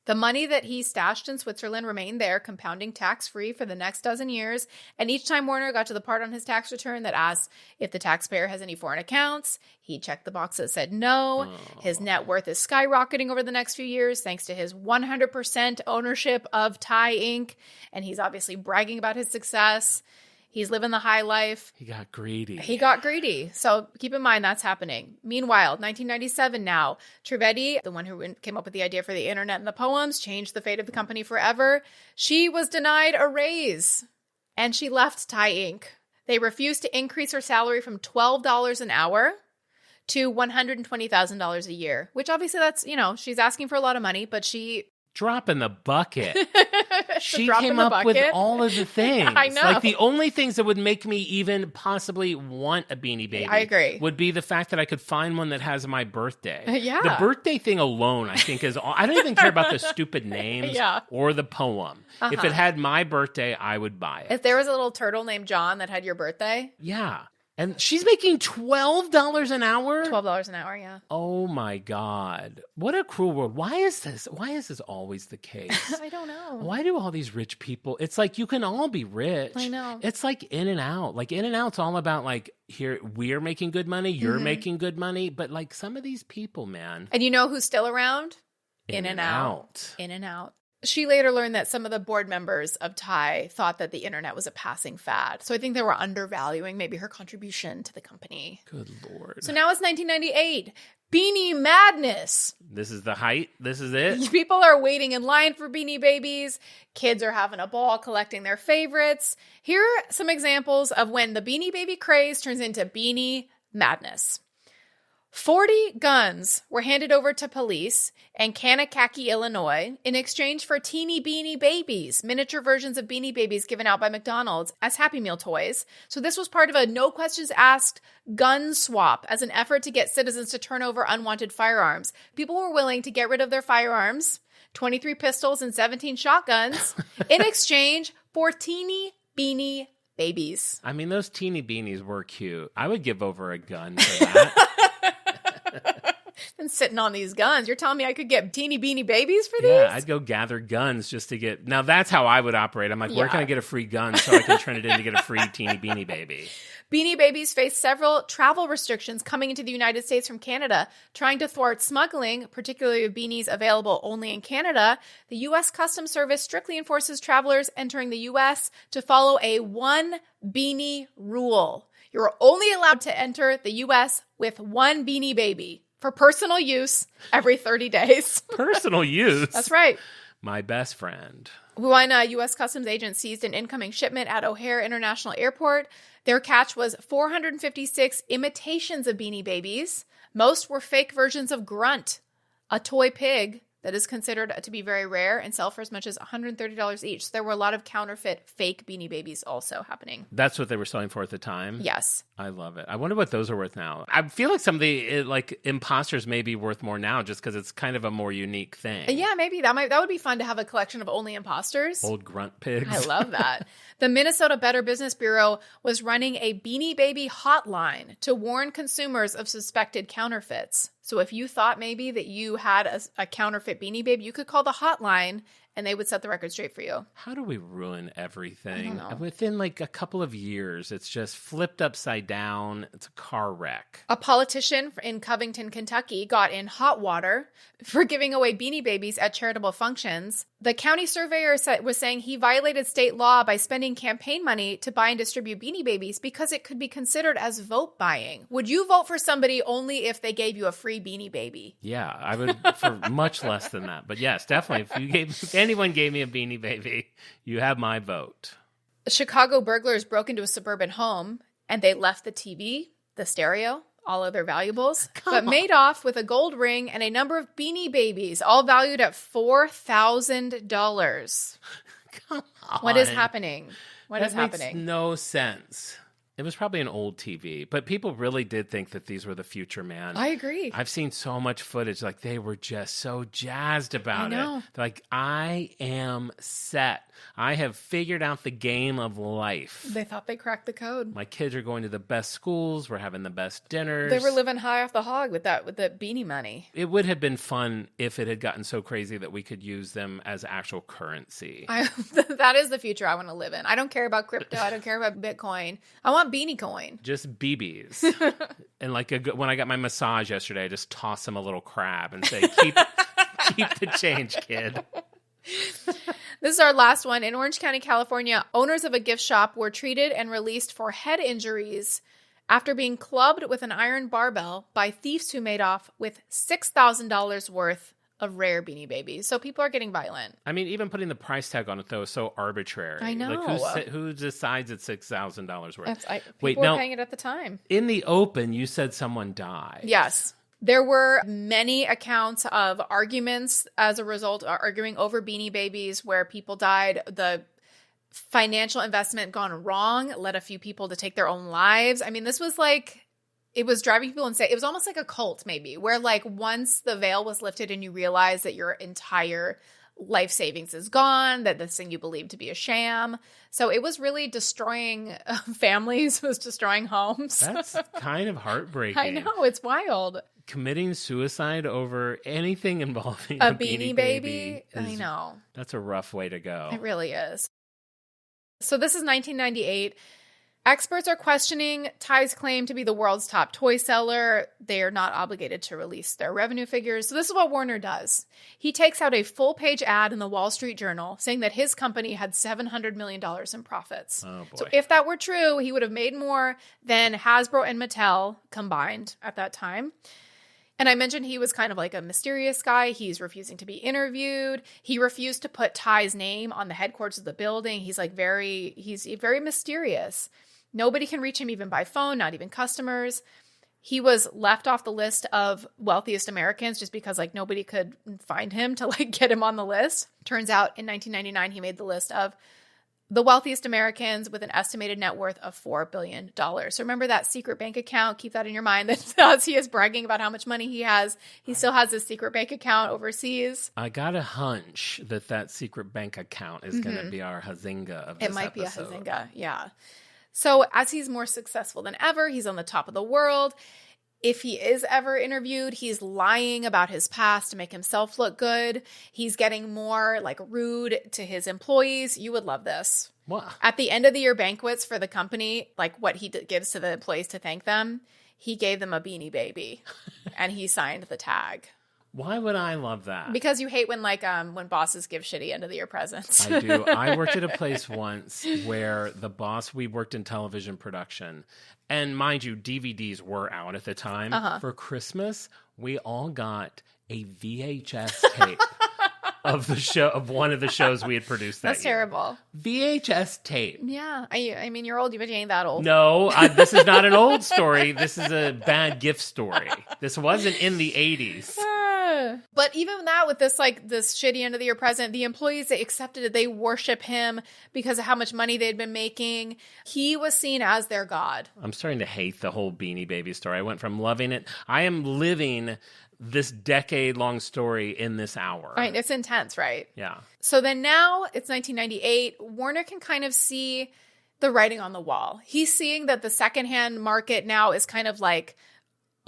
The money that he stashed in Switzerland remained there, compounding tax-free for the next dozen years. And each time Warner got to the part on his tax return that asked if the taxpayer has any foreign accounts, he checked the box that said no. His net worth is skyrocketing over the next few years thanks to his 100% ownership of Ty Inc. And he's obviously bragging about his success. He's living the high life. He got greedy. So keep in mind that's happening. Meanwhile, 1997 now, Trivedi, the one who came up with the idea for the internet and the poems, changed the fate of the company forever. She was denied a raise and she left Ty Inc. They refused to increase her salary from $12 an hour to $120,000 a year, which obviously that's, she's asking for a lot of money, but she Drop in the bucket. She drop came in the up with bucket. all of the things. I know. Like the only things that would make me even possibly want a Beanie Baby. I agree. Would be the fact that I could find one that has my birthday. Yeah. The birthday thing alone, I think, is all. I don't even care about the stupid names Yeah. or the poem. If it had my birthday, I would buy it. If there was a little turtle named John that had your birthday, Yeah. And she's making $12 an hour? $12 an hour, yeah. Oh my God. What a cruel world. Why is this always the case? I don't know. Why do all these rich people? It's like you can all be rich. I know. It's like In and Out. Like In and Out's all about like here we're making good money, you're making good money, but like some of these people, man. And you know who's still around? In and Out. In and Out. She later learned that some of the board members of Ty thought that the internet was a passing fad. So I think they were undervaluing maybe her contribution to the company. Good Lord. So now it's 1998. Beanie Madness. This is the height. This is it. People are waiting in line for Beanie Babies. Kids are having a ball collecting their favorites. Here are some examples of when the Beanie Baby craze turns into Beanie Madness. 40 guns were handed over to police in Kankakee, Illinois, in exchange for teeny Beanie Babies, miniature versions of Beanie Babies given out by McDonald's as Happy Meal toys. So this was part of a no questions asked gun swap as an effort to get citizens to turn over unwanted firearms. People were willing to get rid of their firearms, 23 pistols and 17 shotguns, in exchange for teeny Beanie Babies. I mean, those teeny beanies were cute. I would give over a gun for that. Been sitting on these guns. You're telling me I could get teeny Beanie Babies for these? Yeah, I'd go gather guns just to get... Now, that's how I would operate. I'm like, where can I get a free gun so I can turn it in to get a free teeny beanie baby? Beanie Babies face several travel restrictions coming into the United States from Canada. Trying to thwart smuggling, particularly of beanies available only in Canada, the U.S. Customs Service strictly enforces travelers entering the U.S. to follow a one beanie rule. You're only allowed to enter the U.S. with one Beanie Baby for personal use every 30 days. Personal use? That's right. My best friend. One U.S. Customs agent seized an incoming shipment at O'Hare International Airport. Their catch was 456 imitations of Beanie Babies. Most were fake versions of Grunt, a toy pig that is considered to be very rare and sell for as much as $130 each. So there were a lot of counterfeit fake Beanie Babies also happening. That's what they were selling for at the time? Yes. I love it. I wonder what those are worth now. I feel like some of the like imposters may be worth more now just because it's kind of a more unique thing. Yeah, maybe that would be fun to have a collection of only imposters. Old grunt pigs. I love that. The Minnesota Better Business Bureau was running a Beanie Baby hotline to warn consumers of suspected counterfeits. So if you thought maybe that you had a counterfeit Beanie Baby, you could call the hotline and they would set the record straight for you. How do we ruin everything? I don't know. Within like a couple of years, it's just flipped upside down. It's a car wreck. A politician in Covington, Kentucky got in hot water for giving away Beanie Babies at charitable functions. The county surveyor was saying he violated state law by spending campaign money to buy and distribute Beanie Babies because it could be considered as vote buying. Would you vote for somebody only if they gave you a free Beanie Baby? Yeah, I would for much less than that. But yes, definitely. If anyone gave me a Beanie Baby, you have my vote. Chicago burglars broke into a suburban home and they left the TV, the stereo, all of their valuables, but made off with a gold ring and a number of Beanie Babies, all valued at $4,000. Come on. What is happening? What That is makes happening? no sense. It was probably an old TV, but people really did think that these were the future, man. I agree. I've seen so much footage, like they were just so jazzed about I know. it. They're like, I am set. I have figured out the game of life. They thought they cracked the code. My kids are going to the best schools. We're having the best dinners. They were living high off the hog with the beanie money. It would have been fun if it had gotten so crazy that we could use them as actual currency. That is the future I want to live in. I don't care about crypto. I don't care about Bitcoin. I want beanie coin. Just BBs. And like when I got my massage yesterday, I just toss them a little crab and say, keep the change, kid. This is our last one. In Orange County, California, owners of a gift shop were treated and released for head injuries after being clubbed with an iron barbell by thieves who made off with $6,000 worth of rare Beanie Babies. So people are getting violent. I mean, even putting the price tag on it, though, is so arbitrary. I know. Like, who decides it's $6,000 worth? People Wait, were now, paying it at the time. in the open, you said someone died. Yes. There were many accounts of arguments as a result, arguing over Beanie Babies, where people died. The financial investment gone wrong led a few people to take their own lives. I mean, this was like, it was driving people insane. It was almost like a cult, maybe, where like once the veil was lifted and you realize that your entire life savings is gone, that this thing you believe to be a sham. So it was really destroying families, was destroying homes. That's kind of heartbreaking. I know, it's wild. Committing suicide over anything involving A Beanie Baby? I know. That's a rough way to go. It really is. So this is 1998. Experts are questioning Ty's claim to be the world's top toy seller. They are not obligated to release their revenue figures. So this is what Warner does. He takes out a full-page ad in the Wall Street Journal saying that his company had $700 million in profits. Oh, boy. So if that were true, he would have made more than Hasbro and Mattel combined at that time. And I mentioned he was kind of like a mysterious guy. He's refusing to be interviewed. He refused to put Ty's name on the headquarters of the building. He's very mysterious. Nobody can reach him even by phone, not even customers. He was left off the list of wealthiest Americans just because like nobody could find him to like get him on the list. Turns out in 1999, he made the list of the wealthiest Americans with an estimated net worth of $4 billion. So remember that secret bank account. Keep that in your mind that as he is bragging about how much money he has, he still has his secret bank account overseas. I got a hunch that secret bank account is going to be our Hazinga of this It might episode. be a Hazinga, yeah. So as he's more successful than ever, he's on the top of the world. If he is ever interviewed, he's lying about his past to make himself look good. He's getting more like rude to his employees. You would love this. What? At the end of the year banquets for the company, like what he gives to the employees to thank them, he gave them a Beanie Baby and he signed the tag. Why would I love that? Because you hate when when bosses give shitty end of the year presents. I do. I worked at a place once where the boss, we worked in television production. And mind you, DVDs were out at the time. For Christmas, we all got a VHS tape of one of the shows we had produced that That's year. terrible. VHS tape. Yeah. I mean, you're old. You ain't that old. No, this is not an old story. This is a bad gift story. This wasn't in the 80s. But even that, with this shitty end of the year present, the employees, they accepted it. They worship him because of how much money they'd been making. He was seen as their god. I'm starting to hate the whole Beanie Baby story. I went from loving it. I am living this decade-long story in this hour. Right. It's intense, right? Yeah. So then now it's 1998. Warner can kind of see the writing on the wall. He's seeing that the secondhand market now is kind of like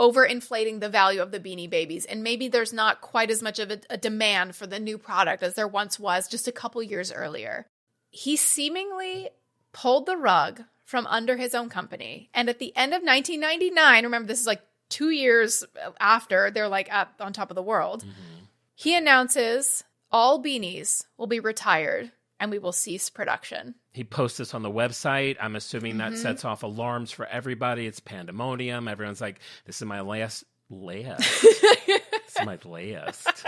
overinflating the value of the Beanie Babies. And maybe there's not quite as much of a demand for the new product as there once was just a couple years earlier. He seemingly pulled the rug from under his own company. And at the end of 1999, remember this is like 2 years after they're like up on top of the world, he announces all beanies will be retired and we will cease production. He posts this on the website. I'm assuming that sets off alarms for everybody. It's pandemonium. Everyone's like, this is my last. This is my last.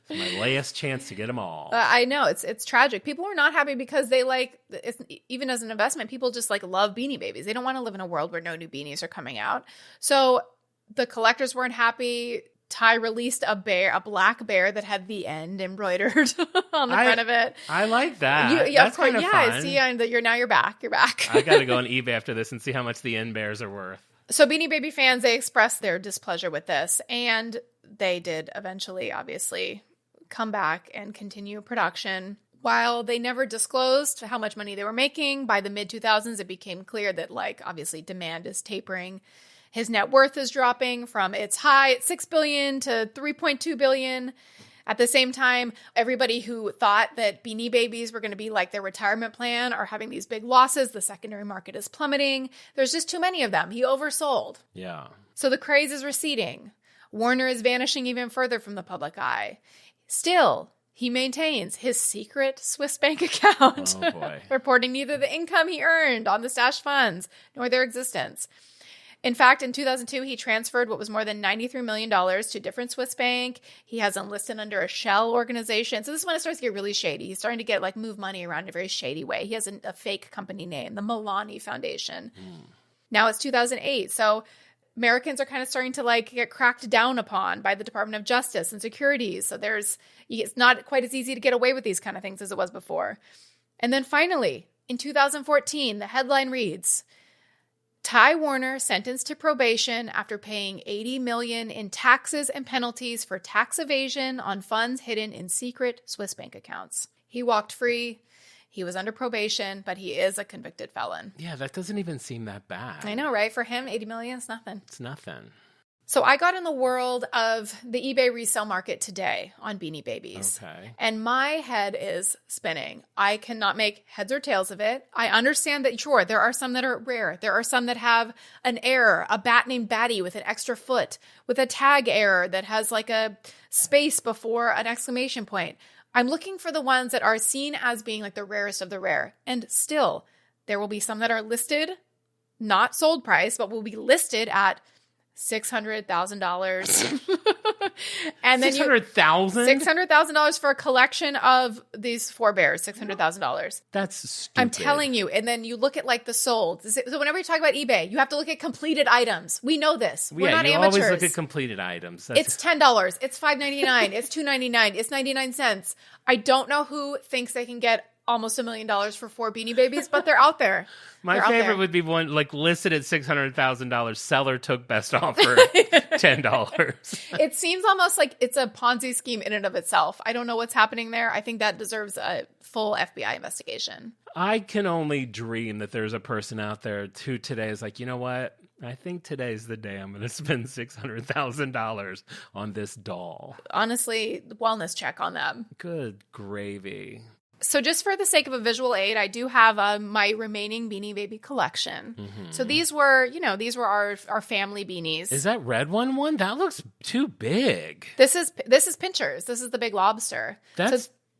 It's my last chance to get them all. I know. It's tragic. People are not happy because they even as an investment, people just love Beanie Babies. They don't want to live in a world where no new beanies are coming out. So the collectors weren't happy. Ty released a black bear that had the end embroidered on the front of it. I like that. That's kind of fun. I see. You're back. You're back. I got to go on eBay after this and see how much the end bears are worth. So Beanie Baby fans, they expressed their displeasure with this, and they did eventually, obviously, come back and continue production. While they never disclosed how much money they were making, by the mid-2000s, it became clear that, obviously demand is tapering. His net worth is dropping from its high at $6 billion to $3.2 billion. At the same time, everybody who thought that Beanie Babies were going to be like their retirement plan are having these big losses. The secondary market is plummeting. There's just too many of them. He oversold. Yeah. So the craze is receding. Warner is vanishing even further from the public eye. Still, he maintains his secret Swiss bank account, Oh, boy. reporting neither the income he earned on the stash funds nor their existence. In fact, in 2002, he transferred what was more than $93 million to a different Swiss bank. He has enlisted under a shell organization. So this is when it starts to get really shady. He's starting to get move money around in a very shady way. He has a fake company name, the Milani Foundation. Now it's 2008. So Americans are kind of starting to like get cracked down upon by the Department of Justice and Securities. So it's not quite as easy to get away with these kind of things as it was before. And then finally, in 2014, the headline reads, Ty Warner sentenced to probation after paying $80 million in taxes and penalties for tax evasion on funds hidden in secret Swiss bank accounts. He walked free. He was under probation, but he is a convicted felon. Yeah, that doesn't even seem that bad. I know, right? For him, $80 million is nothing. It's nothing. So I got in the world of the eBay resale market today on Beanie Babies. Okay. And my head is spinning. I cannot make heads or tails of it. I understand that, sure, there are some that are rare. There are some that have an error, a bat named Batty with an extra foot, with a tag error that has like a space before an exclamation point. I'm looking for the ones that are seen as being like the rarest of the rare. And still, there will be some that are listed, not sold price, but will be listed at $600,000. And then $600,000 for a collection of these four bears, $600,000. That's stupid. I'm telling you. And then you look at like the sold. So whenever you talk about eBay, you have to look at completed items. We know this. We're not you amateurs. always look at completed items. It's $10. It's $5.99. It's $2.99. It's 99 cents. I don't know who thinks they can get almost $1 million for 4 Beanie Babies, but they're out there. My favorite would be one like listed at $600,000. Seller took best offer $10. It seems almost like it's a Ponzi scheme in and of itself. I don't know what's happening there. I think that deserves a full FBI investigation. I can only dream that there's a person out there who today is like, you know what? I think today's the day I'm going to spend $600,000 on this doll. Honestly, wellness check on them. Good gravy. So just for the sake of a visual aid, I do have my remaining Beanie Baby collection. Mm-hmm. So these were our family beanies. Is that red one? That looks too big. This is Pinchers. This is the big lobster.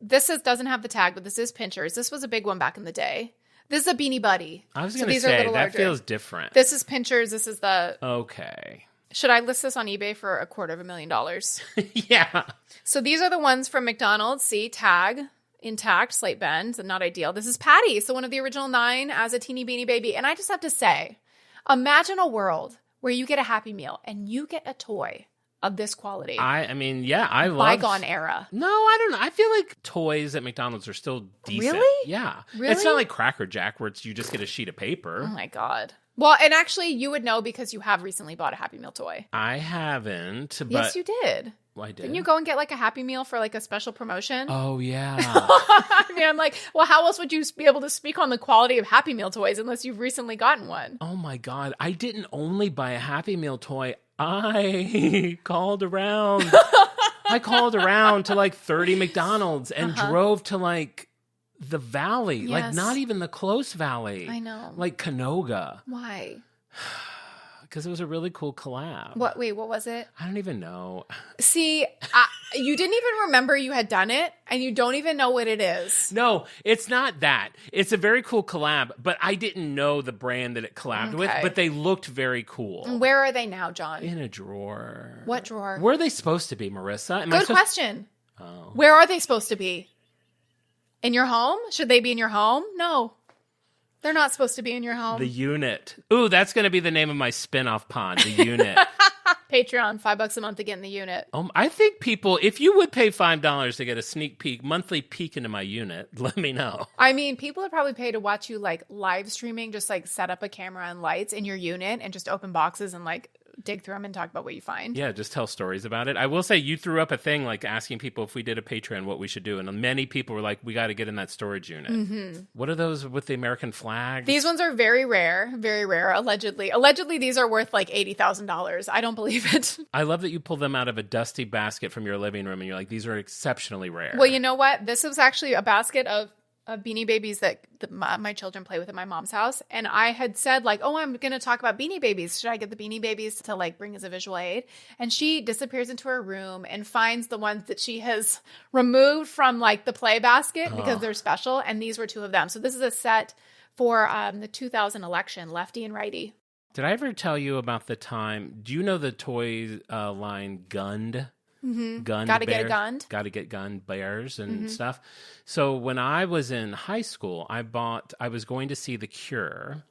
This doesn't have the tag, but this is Pinchers. This was a big one back in the day. This is a Beanie Buddy. I was going to say, that feels different. This is Pinchers. This is the... Okay. Should I list this on eBay for $250,000? Yeah. So these are the ones from McDonald's. See, tag... intact, slate bend, not ideal. This is Patty, so one of the original 9 as a teeny Beanie Baby. And I just have to say, imagine a world where you get a Happy Meal and you get a toy of this quality. I love... Bygone era. No, I don't know. I feel like toys at McDonald's are still decent. Really? Yeah. Really? It's not like Cracker Jack where you just get a sheet of paper. Oh my God. Well, and actually you would know because you have recently bought a Happy Meal toy. I haven't, but... Yes, you did. Well, I did. Didn't you go and get like a Happy Meal for like a special promotion? Oh, yeah. I mean, I'm like, well, how else would you be able to speak on the quality of Happy Meal toys unless you've recently gotten one? Oh, my God. I didn't only buy a Happy Meal toy. I called around. To like 30 McDonald's and drove to like the valley. Yes. Like not even the close valley. I know. Like Canoga. Why? Because it was a really cool collab. What was it? I don't even know. See, you didn't even remember you had done it, and you don't even know what it is. No, it's not that. It's a very cool collab, but I didn't know the brand that it collabed with, but they looked very cool. And where are they now, John? In a drawer. What drawer? Where are they supposed to be, Marissa? Good question. Oh. Where are they supposed to be? In your home? Should they be in your home? No. They're not supposed to be in your home. The Unit. Ooh, that's going to be the name of my spin-off pod, The Unit. Patreon, $5 a month to get in The Unit. I think people, if you would pay $5 to get a sneak peek, monthly peek into my unit, let me know. I mean, people would probably pay to watch you like live streaming, just like set up a camera and lights in your unit and just open boxes and like dig through them and talk about what you find. Yeah, just tell stories about it. I will say you threw up a thing like asking people if we did a Patreon what we should do, and many people were like, we got to get in that storage unit. Mm-hmm. What are those with the American flag? These ones are very rare, allegedly. These are worth like $80,000. I don't believe it. I love that you pull them out of a dusty basket from your living room and you're like, these are exceptionally rare. Well, you know what? This was actually a basket of Beanie Babies that my children play with at my mom's house. And I had said like, oh, I'm going to talk about Beanie Babies. Should I get the Beanie Babies to like bring as a visual aid? And she disappears into her room and finds the ones that she has removed from like the play basket because they're special. And these were 2 of them. So this is a set for the 2000 election, lefty and righty. Did I ever tell you about the time? Do you know the toy line Gund? Gunned Gotta get a bears. gunned. Got to get gunned bears and stuff. So when I was in high school, I was going to see The Cure,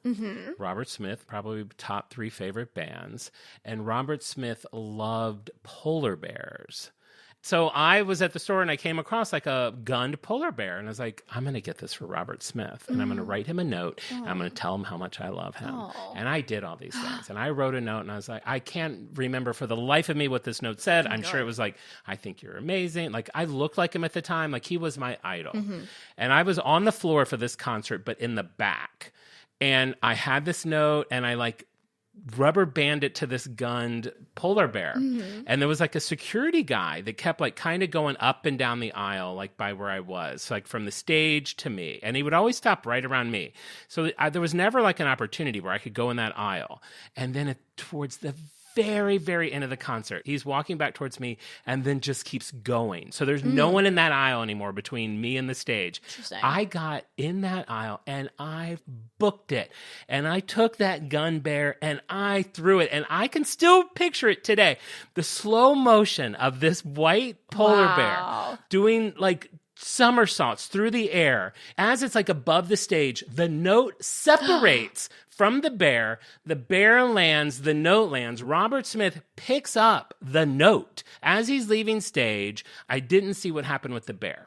Robert Smith, probably top 3 favorite bands. And Robert Smith loved polar bears. So I was at the store and I came across like a gunned polar bear. And I was like, I'm going to get this for Robert Smith. And I'm going to write him a note. And I'm going to tell him how much I love him. And I did all these things. And I wrote a note and I was like, I can't remember for the life of me what this note said. I'm sure it was like, I think you're amazing. Like I looked like him at the time. Like he was my idol. And I was on the floor for this concert, but in the back. And I had this note and I like rubber band it to this gunned polar bear. And there was like a security guy that kept like kind of going up and down the aisle, like by where I was, so, like from the stage to me. And he would always stop right around me. So there was never like an opportunity where I could go in that aisle. And then towards the very, very end of the concert, he's walking back towards me and then just keeps going. So there's no one in that aisle anymore between me and the stage. I got in that aisle and I booked it. And I took that gun bear and I threw it. And I can still picture it today. The slow motion of this white polar bear doing like somersaults through the air. As it's like above the stage, the note separates from the bear lands, the note lands. Robert Smith picks up the note as he's leaving stage. I didn't see what happened with the bear.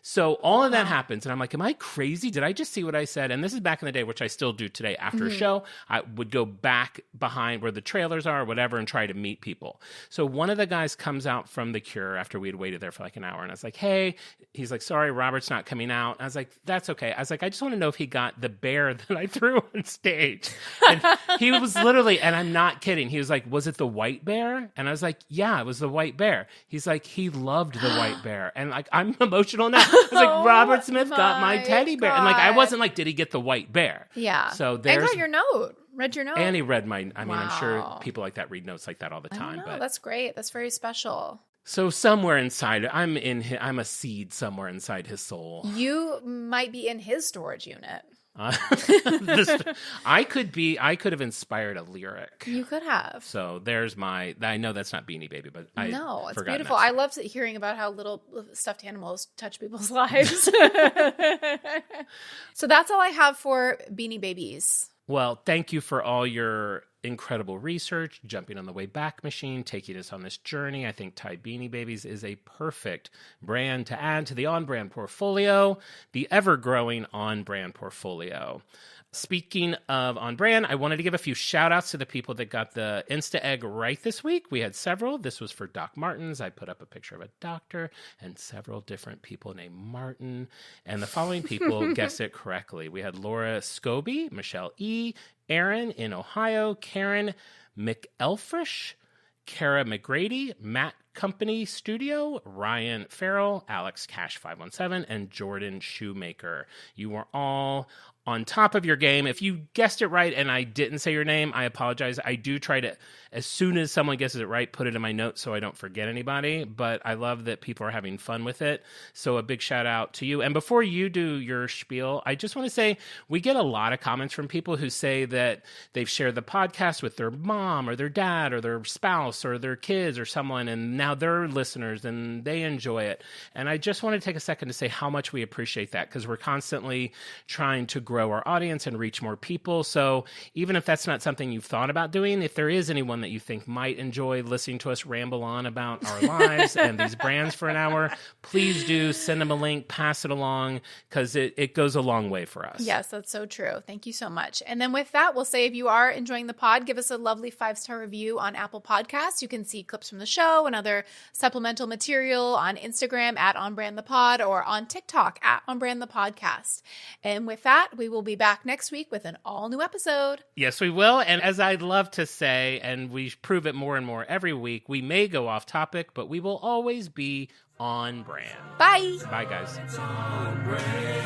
So all of that happens, and I'm like, am I crazy? Did I just see what I said? And this is back in the day, which I still do today. After a show, I would go back behind where the trailers are or whatever and try to meet people. So one of the guys comes out from The Cure after we had waited there for like an hour, and I was like, hey. He's like, sorry, Robert's not coming out. I was like, that's okay. I was like, I just want to know if he got the bear that I threw on stage. And he was literally, and I'm not kidding, he was like, was it the white bear? And I was like, yeah, it was the white bear. He's like, he loved the white bear. And like, I'm emotional now. I was like, Robert Smith got my teddy bear. And like, I wasn't like, did he get the white bear? Yeah. So there's... And got your note. Read your note. And he read my... I mean, I'm sure people like that read notes like that all the time. I know, but that's great. That's very special. So somewhere inside, I'm a seed somewhere inside his soul. You might be in his storage unit. I could have inspired a lyric. You could have. So there's I know that's not Beanie Baby, but no, it's forgotten beautiful. that. I love hearing about how little stuffed animals touch people's lives. So that's all I have for Beanie Babies. Well, thank you for all your incredible research, jumping on the way back machine, taking us on this journey. I think Ty Beanie Babies is a perfect brand to add to the on-brand portfolio, the ever-growing on-brand portfolio. Speaking of on brand, I wanted to give a few shout outs to the people that got the Insta Egg right this week. We had several. This was for Doc Martens. I put up a picture of a doctor and several different people named Martin. And the following people guessed it correctly. We had Laura Scobie, Michelle E., Aaron in Ohio, Karen McElfresh, Kara McGrady, Matt Company Studio, Ryan Farrell, Alex Cash 517, and Jordan Shoemaker. You were all on top of your game. If you guessed it right and I didn't say your name, I apologize. I do try to, as soon as someone guesses it right, put it in my notes so I don't forget anybody. But I love that people are having fun with it. So a big shout out to you. And before you do your spiel, I just want to say we get a lot of comments from people who say that they've shared the podcast with their mom or their dad or their spouse or their kids or someone, and now they're listeners and they enjoy it. And I just want to take a second to say how much we appreciate that, because we're constantly trying to grow our audience and reach more people. So even if that's not something you've thought about doing, if there is anyone that you think might enjoy listening to us ramble on about our lives and these brands for an hour, please do send them a link, pass it along, because it goes a long way for us. Yes, that's so true. Thank you so much. And then with that, we'll say if you are enjoying the pod, give us a lovely 5-star review on Apple Podcasts. You can see clips from the show and other supplemental material on Instagram at OnBrandThePod or on TikTok at OnBrandThePodcast. And with that, we will be back next week with an all-new episode. Yes, we will. And as I'd love to say, and we prove it more and more every week, we may go off topic, but we will always be on brand. Bye. Bye, guys. It's on brand.